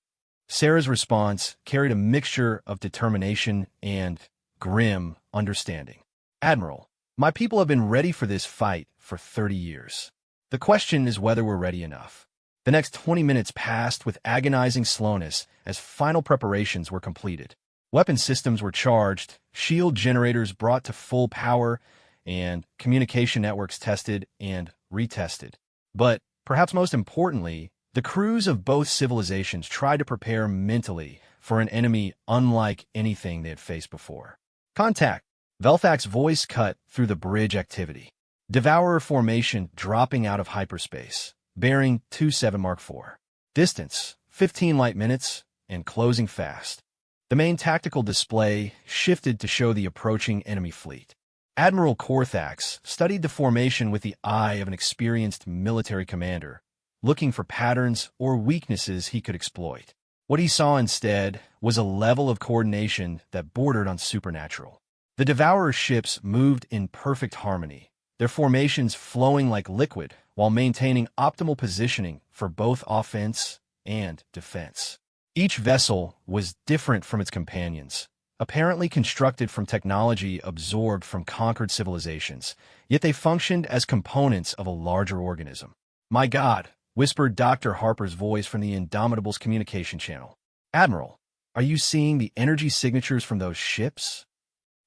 Sarah's response carried a mixture of determination and grim understanding. Admiral, my people have been ready for this fight for 30 years. The question is whether we're ready enough. The next 20 minutes passed with agonizing slowness as final preparations were completed. Weapon systems were charged, shield generators brought to full power, and communication networks tested and retested. But perhaps most importantly, the crews of both civilizations tried to prepare mentally for an enemy unlike anything they had faced before. Contact! Velthak's voice cut through the bridge activity. Devourer formation dropping out of hyperspace, bearing 27 Mark IV. Distance, 15 light minutes, and closing fast. The main tactical display shifted to show the approaching enemy fleet. Admiral Korthax studied the formation with the eye of an experienced military commander, looking for patterns or weaknesses he could exploit. What he saw instead was a level of coordination that bordered on supernatural. The Devourer's ships moved in perfect harmony, their formations flowing like liquid while maintaining optimal positioning for both offense and defense. Each vessel was different from its companions, apparently constructed from technology absorbed from conquered civilizations, yet they functioned as components of a larger organism. "My God," whispered Dr. Harper's voice from the Indomitable's communication channel. "Admiral, are you seeing the energy signatures from those ships?"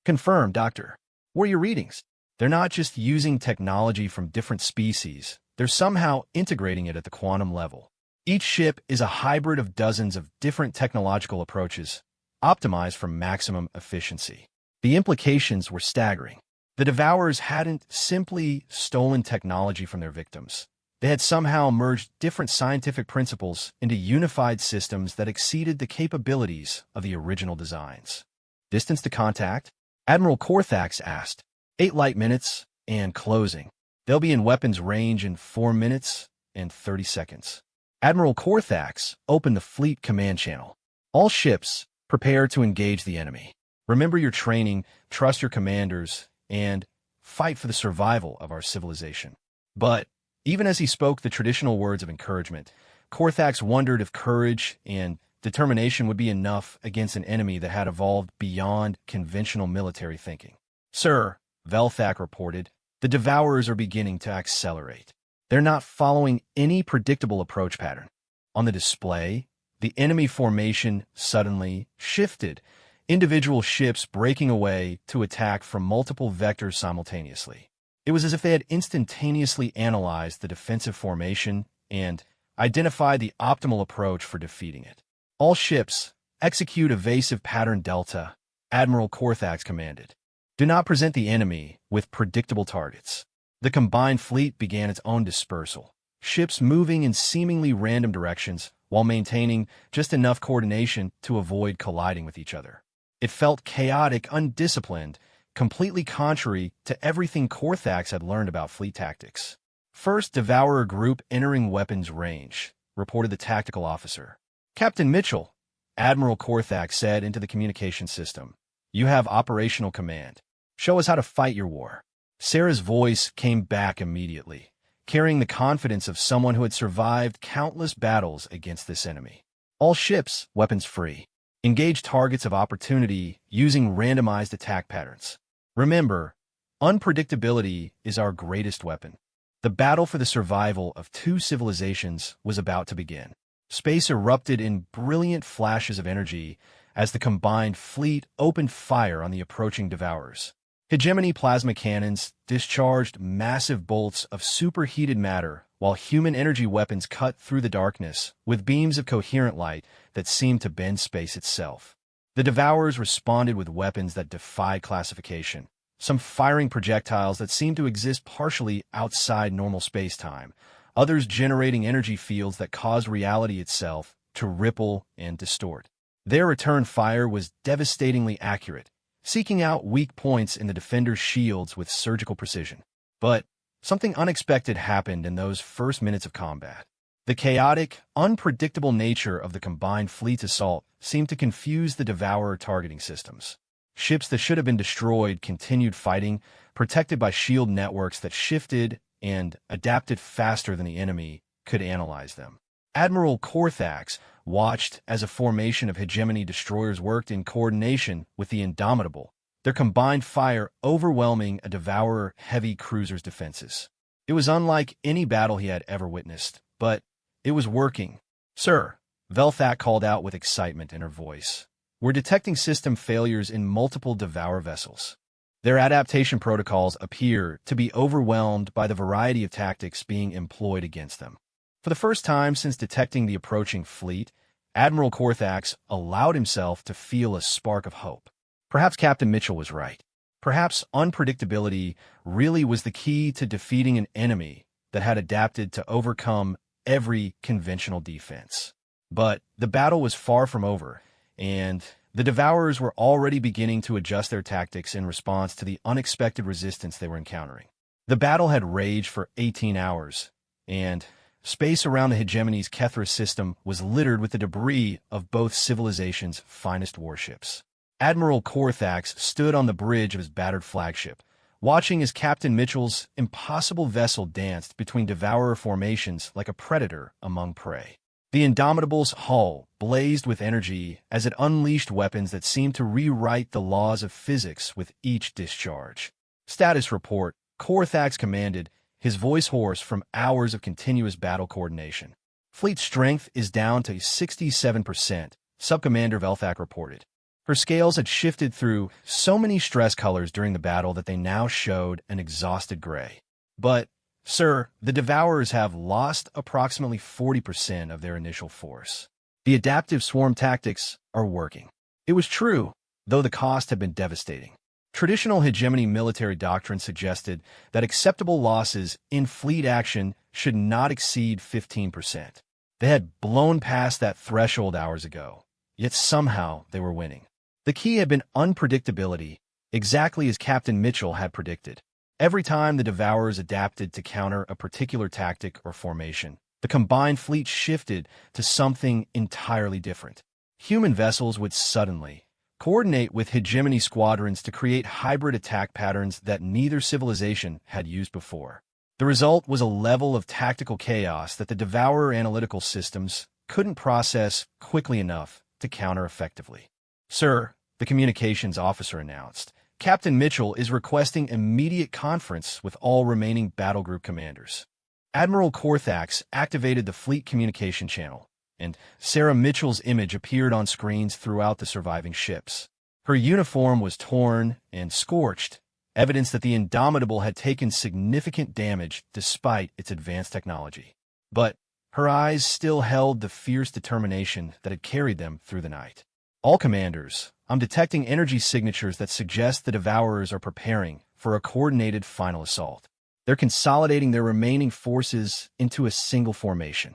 "Confirmed, Doctor. What are your readings?" "They're not just using technology from different species, they're somehow integrating it at the quantum level. Each ship is a hybrid of dozens of different technological approaches, optimized for maximum efficiency." The implications were staggering. The Devourers hadn't simply stolen technology from their victims. They had somehow merged different scientific principles into unified systems that exceeded the capabilities of the original designs. "Distance to contact?" Admiral Korthax asked. 8 light minutes and closing. They'll be in weapons range in 4 minutes and 30 seconds. Admiral Korthax opened the fleet command channel. "All ships, prepare to engage the enemy. Remember your training, trust your commanders, and fight for the survival of our civilization." But even as he spoke the traditional words of encouragement, Korthax wondered if courage and determination would be enough against an enemy that had evolved beyond conventional military thinking. "Sir," Velthak reported, "the Devourers are beginning to accelerate. They're not following any predictable approach pattern." On the display, the enemy formation suddenly shifted, individual ships breaking away to attack from multiple vectors simultaneously. It was as if they had instantaneously analyzed the defensive formation and identified the optimal approach for defeating it. "All ships, execute evasive pattern Delta," Admiral Korthax commanded. "Do not present the enemy with predictable targets." The combined fleet began its own dispersal, ships moving in seemingly random directions while maintaining just enough coordination to avoid colliding with each other. It felt chaotic, undisciplined, completely contrary to everything Korthax had learned about fleet tactics. "First Devourer group entering weapons range," reported the tactical officer. "Captain Mitchell," Admiral Korthax said into the communication system, "you have operational command. Show us how to fight your war." Sarah's voice came back immediately, carrying the confidence of someone who had survived countless battles against this enemy. "All ships, weapons free. Engage targets of opportunity using randomized attack patterns. Remember, unpredictability is our greatest weapon." The battle for the survival of 2 civilizations was about to begin. Space erupted in brilliant flashes of energy as the combined fleet opened fire on the approaching Devourers. Hegemony plasma cannons discharged massive bolts of superheated matter, while human energy weapons cut through the darkness with beams of coherent light that seemed to bend space itself. The Devourers responded with weapons that defied classification, some firing projectiles that seemed to exist partially outside normal space-time, others generating energy fields that caused reality itself to ripple and distort. Their return fire was devastatingly accurate, seeking out weak points in the defenders' shields with surgical precision. But something unexpected happened in those first minutes of combat. The chaotic, unpredictable nature of the combined fleet's assault seemed to confuse the Devourer targeting systems. Ships that should have been destroyed continued fighting, protected by shield networks that shifted and adapted faster than the enemy could analyze them. Admiral Korthax watched as a formation of hegemony destroyers worked in coordination with the Indomitable, their combined fire overwhelming a Devourer heavy cruiser's defenses. It was unlike any battle he had ever witnessed, but it was working. "Sir," Velthak called out with excitement in her voice, "we're detecting system failures in multiple Devourer vessels. Their adaptation protocols appear to be overwhelmed by the variety of tactics being employed against them." For the first time since detecting the approaching fleet, Admiral Korthax allowed himself to feel a spark of hope. Perhaps Captain Mitchell was right. Perhaps unpredictability really was the key to defeating an enemy that had adapted to overcome every conventional defense. But the battle was far from over, and the Devourers were already beginning to adjust their tactics in response to the unexpected resistance they were encountering. The battle had raged for 18 hours, and space around the hegemony's Kethra system was littered with the debris of both civilizations' finest warships. Admiral Korthax stood on the bridge of his battered flagship, watching as Captain Mitchell's impossible vessel danced between devourer formations like a predator among prey. The Indomitable's hull blazed with energy as it unleashed weapons that seemed to rewrite the laws of physics with each discharge. Status report, Korthax commanded, his voice hoarse from hours of continuous battle coordination. Fleet strength is down to 67%, Subcommander Velthak reported. Her scales had shifted through so many stress colors during the battle that they now showed an exhausted gray. But, sir, the Devourers have lost approximately 40% of their initial force. The adaptive swarm tactics are working. It was true, though the cost had been devastating. Traditional hegemony military doctrine suggested that acceptable losses in fleet action should not exceed 15%. They had blown past that threshold hours ago, yet somehow they were winning. The key had been unpredictability, exactly as Captain Mitchell had predicted. Every time the Devourers adapted to counter a particular tactic or formation, the combined fleet shifted to something entirely different. Human vessels would suddenly coordinate with hegemony squadrons to create hybrid attack patterns that neither civilization had used before. The result was a level of tactical chaos that the Devourer analytical systems couldn't process quickly enough to counter effectively. Sir, the communications officer announced, Captain Mitchell is requesting immediate conference with all remaining battle group commanders. Admiral Korthax activated the fleet communication channel, and Sarah Mitchell's image appeared on screens throughout the surviving ships. Her uniform was torn and scorched, evidence that the Indomitable had taken significant damage despite its advanced technology. But her eyes still held the fierce determination that had carried them through the night. All commanders, I'm detecting energy signatures that suggest the Devourers are preparing for a coordinated final assault. They're consolidating their remaining forces into a single formation.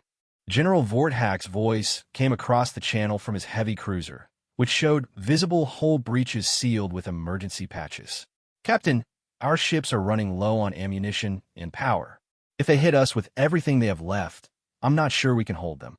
General Vorthack's voice came across the channel from his heavy cruiser, which showed visible hull breaches sealed with emergency patches. Captain, our ships are running low on ammunition and power. If they hit us with everything they have left, I'm not sure we can hold them.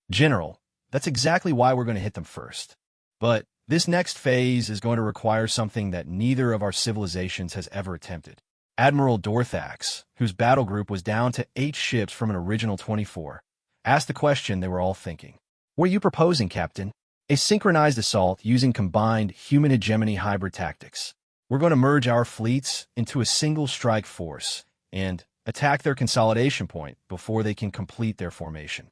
General, that's exactly why we're going to hit them first. But this next phase is going to require something that neither of our civilizations has ever attempted. Admiral Dorthax, whose battle group was down to 8 ships from an original 24, asked the question they were all thinking. What are you proposing, Captain? A synchronized assault using combined human hegemony hybrid tactics. We're going to merge our fleets into a single strike force and attack their consolidation point before they can complete their formation.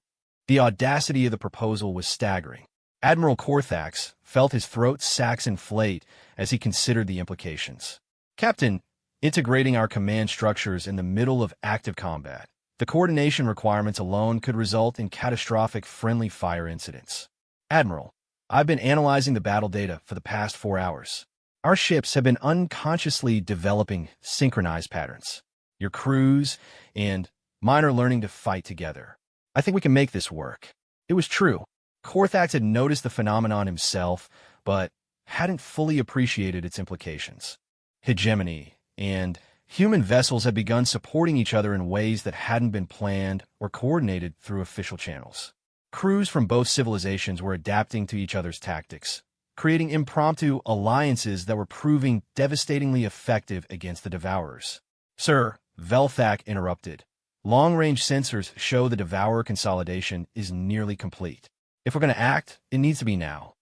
The audacity of the proposal was staggering. Admiral Korthax felt his throat sacs inflate as he considered the implications. Captain, integrating our command structures in the middle of active combat, the coordination requirements alone could result in catastrophic friendly fire incidents. Admiral, I've been analyzing the battle data for the past 4 hours. Our ships have been unconsciously developing synchronized patterns. Your crews and mine are learning to fight together. I think we can make this work. It was true. Korthax had noticed the phenomenon himself, but hadn't fully appreciated its implications. Hegemony and human vessels had begun supporting each other in ways that hadn't been planned or coordinated through official channels. Crews from both civilizations were adapting to each other's tactics, creating impromptu alliances that were proving devastatingly effective against the Devourers. Sir, Velthak interrupted. Long-range sensors show the Devourer consolidation is nearly complete. If we're going to act, it needs to be now.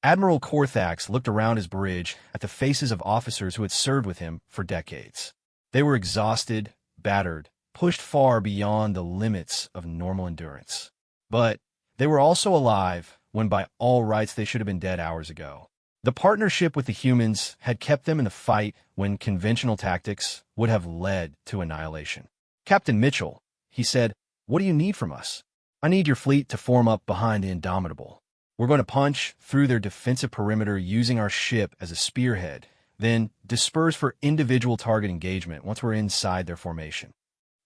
Admiral Korthax looked around his bridge at the faces of officers who had served with him for decades. They were exhausted, battered, pushed far beyond the limits of normal endurance. But they were also alive when by all rights they should have been dead hours ago. The partnership with the humans had kept them in the fight when conventional tactics would have led to annihilation. Captain Mitchell, he said, what do you need from us? I need your fleet to form up behind the Indomitable. We're going to punch through their defensive perimeter using our ship as a spearhead, then disperse for individual target engagement once we're inside their formation.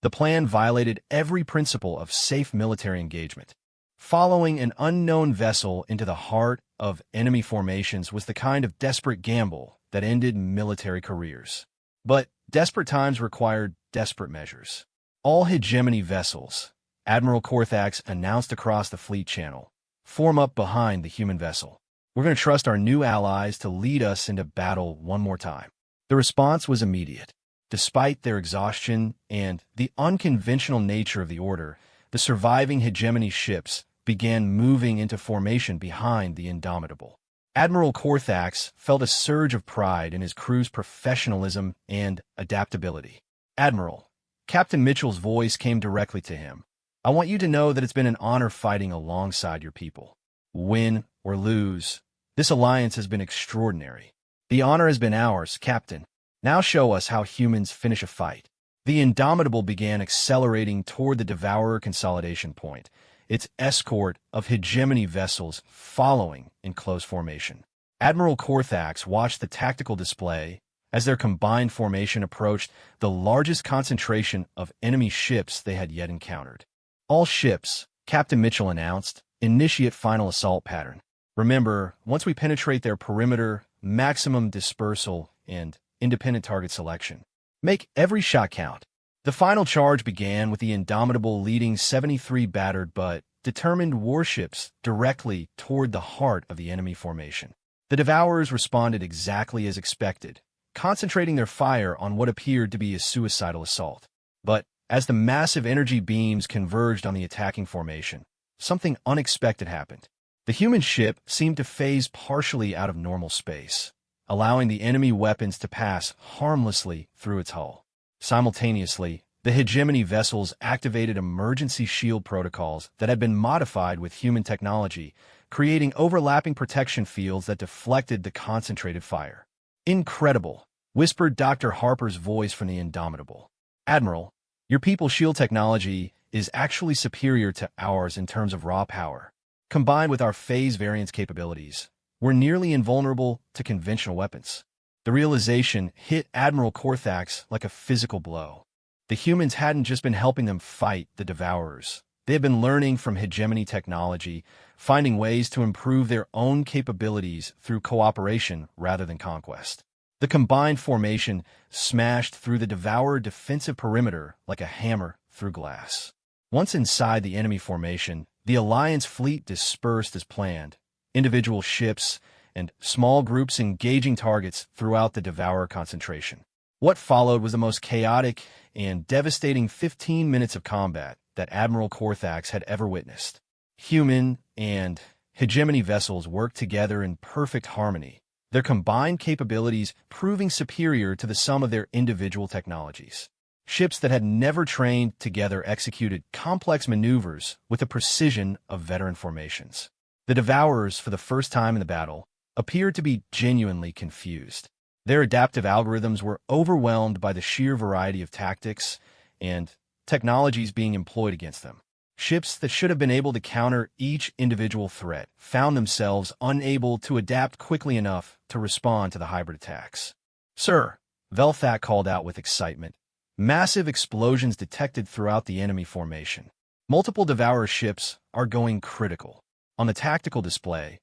The plan violated every principle of safe military engagement. Following an unknown vessel into the heart of enemy formations was the kind of desperate gamble that ended military careers. But desperate times required desperate measures. All hegemony vessels, Admiral Korthax announced across the fleet channel. Form up behind the human vessel. We're going to trust our new allies to lead us into battle one more time. The response was immediate. Despite their exhaustion and the unconventional nature of the order, the surviving hegemony ships began moving into formation behind the Indomitable. Admiral Korthax felt a surge of pride in his crew's professionalism and adaptability. Admiral, Captain Mitchell's voice came directly to him. I want you to know that it's been an honor fighting alongside your people. Win or lose, this alliance has been extraordinary. The honor has been ours, Captain. Now show us how humans finish a fight. The Indomitable began accelerating toward the Devourer consolidation point, its escort of hegemony vessels following in close formation. Admiral Korthax watched the tactical display as their combined formation approached the largest concentration of enemy ships they had yet encountered. All ships, Captain Mitchell announced, initiate final assault pattern. Remember, once we penetrate their perimeter, maximum dispersal and independent target selection. Make every shot count. The final charge began with the Indomitable leading 73 battered but determined warships directly toward the heart of the enemy formation. The Devourers responded exactly as expected, concentrating their fire on what appeared to be a suicidal assault. But as the massive energy beams converged on the attacking formation, something unexpected happened. The human ship seemed to phase partially out of normal space, allowing the enemy weapons to pass harmlessly through its hull. Simultaneously, the hegemony vessels activated emergency shield protocols that had been modified with human technology, creating overlapping protection fields that deflected the concentrated fire. Incredible, whispered Dr. Harper's voice from the Indomitable. Admiral, your people's shield technology is actually superior to ours in terms of raw power. Combined with our phase variance capabilities, we're nearly invulnerable to conventional weapons. The realization hit Admiral Korthax like a physical blow. The humans hadn't just been helping them fight the Devourers. They had been learning from hegemony technology, finding ways to improve their own capabilities through cooperation rather than conquest. The combined formation smashed through the Devourer defensive perimeter like a hammer through glass. Once inside the enemy formation, the Alliance fleet dispersed as planned, individual ships and small groups engaging targets throughout the Devourer concentration. What followed was the most chaotic and devastating 15 minutes of combat that Admiral Korthax had ever witnessed. Human and hegemony vessels worked together in perfect harmony, their combined capabilities proving superior to the sum of their individual technologies. Ships that had never trained together executed complex maneuvers with the precision of veteran formations. The Devourers, for the first time in the battle, appeared to be genuinely confused. Their adaptive algorithms were overwhelmed by the sheer variety of tactics and technologies being employed against them. Ships that should have been able to counter each individual threat found themselves unable to adapt quickly enough to respond to the hybrid attacks. "Sir," Velthak called out with excitement. Massive explosions detected throughout the enemy formation. Multiple Devourer ships are going critical. On the tactical display,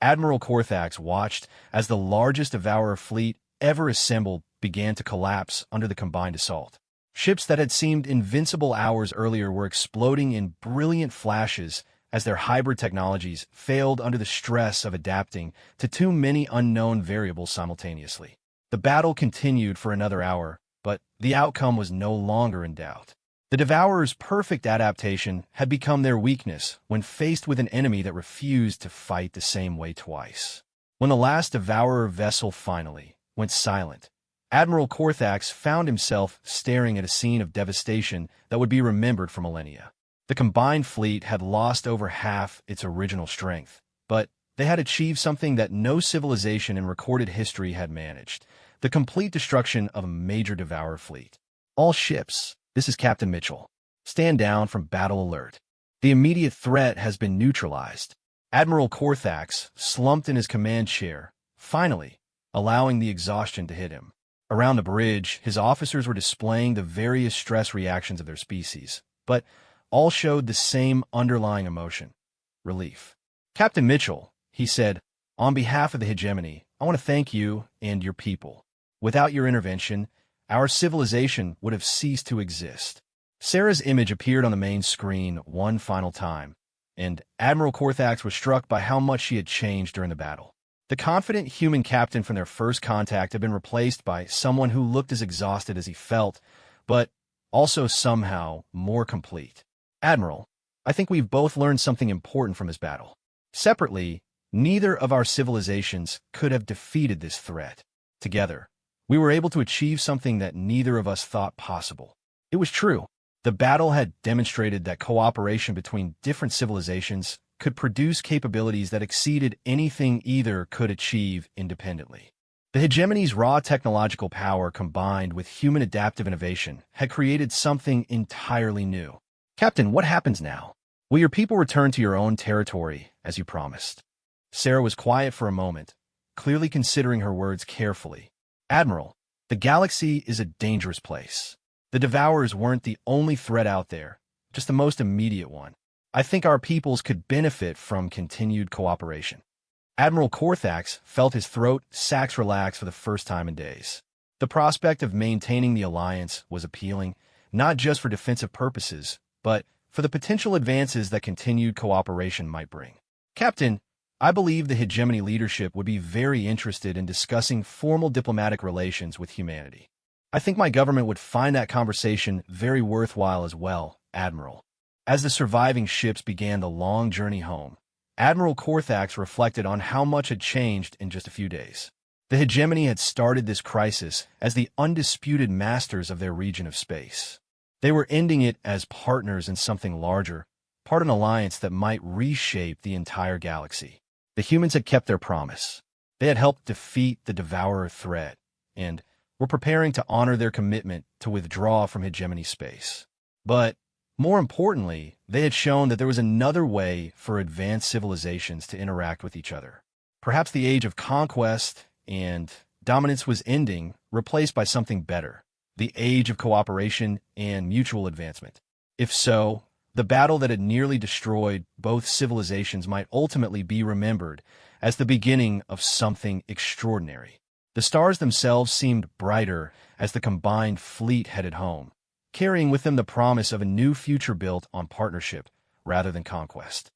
Admiral Korthax watched as the largest Devourer fleet ever assembled began to collapse under the combined assault. Ships that had seemed invincible hours earlier were exploding in brilliant flashes as their hybrid technologies failed under the stress of adapting to too many unknown variables simultaneously. The battle continued for another hour, but the outcome was no longer in doubt. The Devourer's perfect adaptation had become their weakness when faced with an enemy that refused to fight the same way twice. When the last Devourer vessel finally went silent, Admiral Korthax found himself staring at a scene of devastation that would be remembered for millennia. The combined fleet had lost over half its original strength, but they had achieved something that no civilization in recorded history had managed: the complete destruction of a major Devourer fleet. All ships, this is Captain Mitchell. Stand down from battle alert. The immediate threat has been neutralized. Admiral Korthax slumped in his command chair, finally allowing the exhaustion to hit him. Around the bridge, his officers were displaying the various stress reactions of their species, but all showed the same underlying emotion: relief. "Captain Mitchell," he said, "on behalf of the hegemony, I want to thank you and your people. Without your intervention, our civilization would have ceased to exist." Sarah's image appeared on the main screen one final time, and Admiral Korthax was struck by how much she had changed during the battle. The confident human captain from their first contact had been replaced by someone who looked as exhausted as he felt, but also somehow more complete. Admiral, I think we've both learned something important from this battle. Separately, neither of our civilizations could have defeated this threat. Together, we were able to achieve something that neither of us thought possible. It was true. The battle had demonstrated that cooperation between different civilizations could produce capabilities that exceeded anything either could achieve independently. The hegemony's raw technological power combined with human adaptive innovation had created something entirely new. Captain, what happens now? Will your people return to your own territory, as you promised? Sarah was quiet for a moment, clearly considering her words carefully. Admiral, the galaxy is a dangerous place. The Devourers weren't the only threat out there, just the most immediate one. I think our peoples could benefit from continued cooperation. Admiral Korthax felt his throat sacs relax for the first time in days. The prospect of maintaining the alliance was appealing, not just for defensive purposes, but for the potential advances that continued cooperation might bring. Captain, I believe the hegemony leadership would be very interested in discussing formal diplomatic relations with humanity. I think my government would find that conversation very worthwhile as well, Admiral. As the surviving ships began the long journey home, Admiral Korthax reflected on how much had changed in just a few days. The hegemony had started this crisis as the undisputed masters of their region of space. They were ending it as partners in something larger, part of an alliance that might reshape the entire galaxy. The humans had kept their promise. They had helped defeat the Devourer threat, and were preparing to honor their commitment to withdraw from hegemony space. But more importantly, they had shown that there was another way for advanced civilizations to interact with each other. Perhaps the age of conquest and dominance was ending, replaced by something better, the age of cooperation and mutual advancement. If so, the battle that had nearly destroyed both civilizations might ultimately be remembered as the beginning of something extraordinary. The stars themselves seemed brighter as the combined fleet headed home, carrying with them the promise of a new future built on partnership rather than conquest.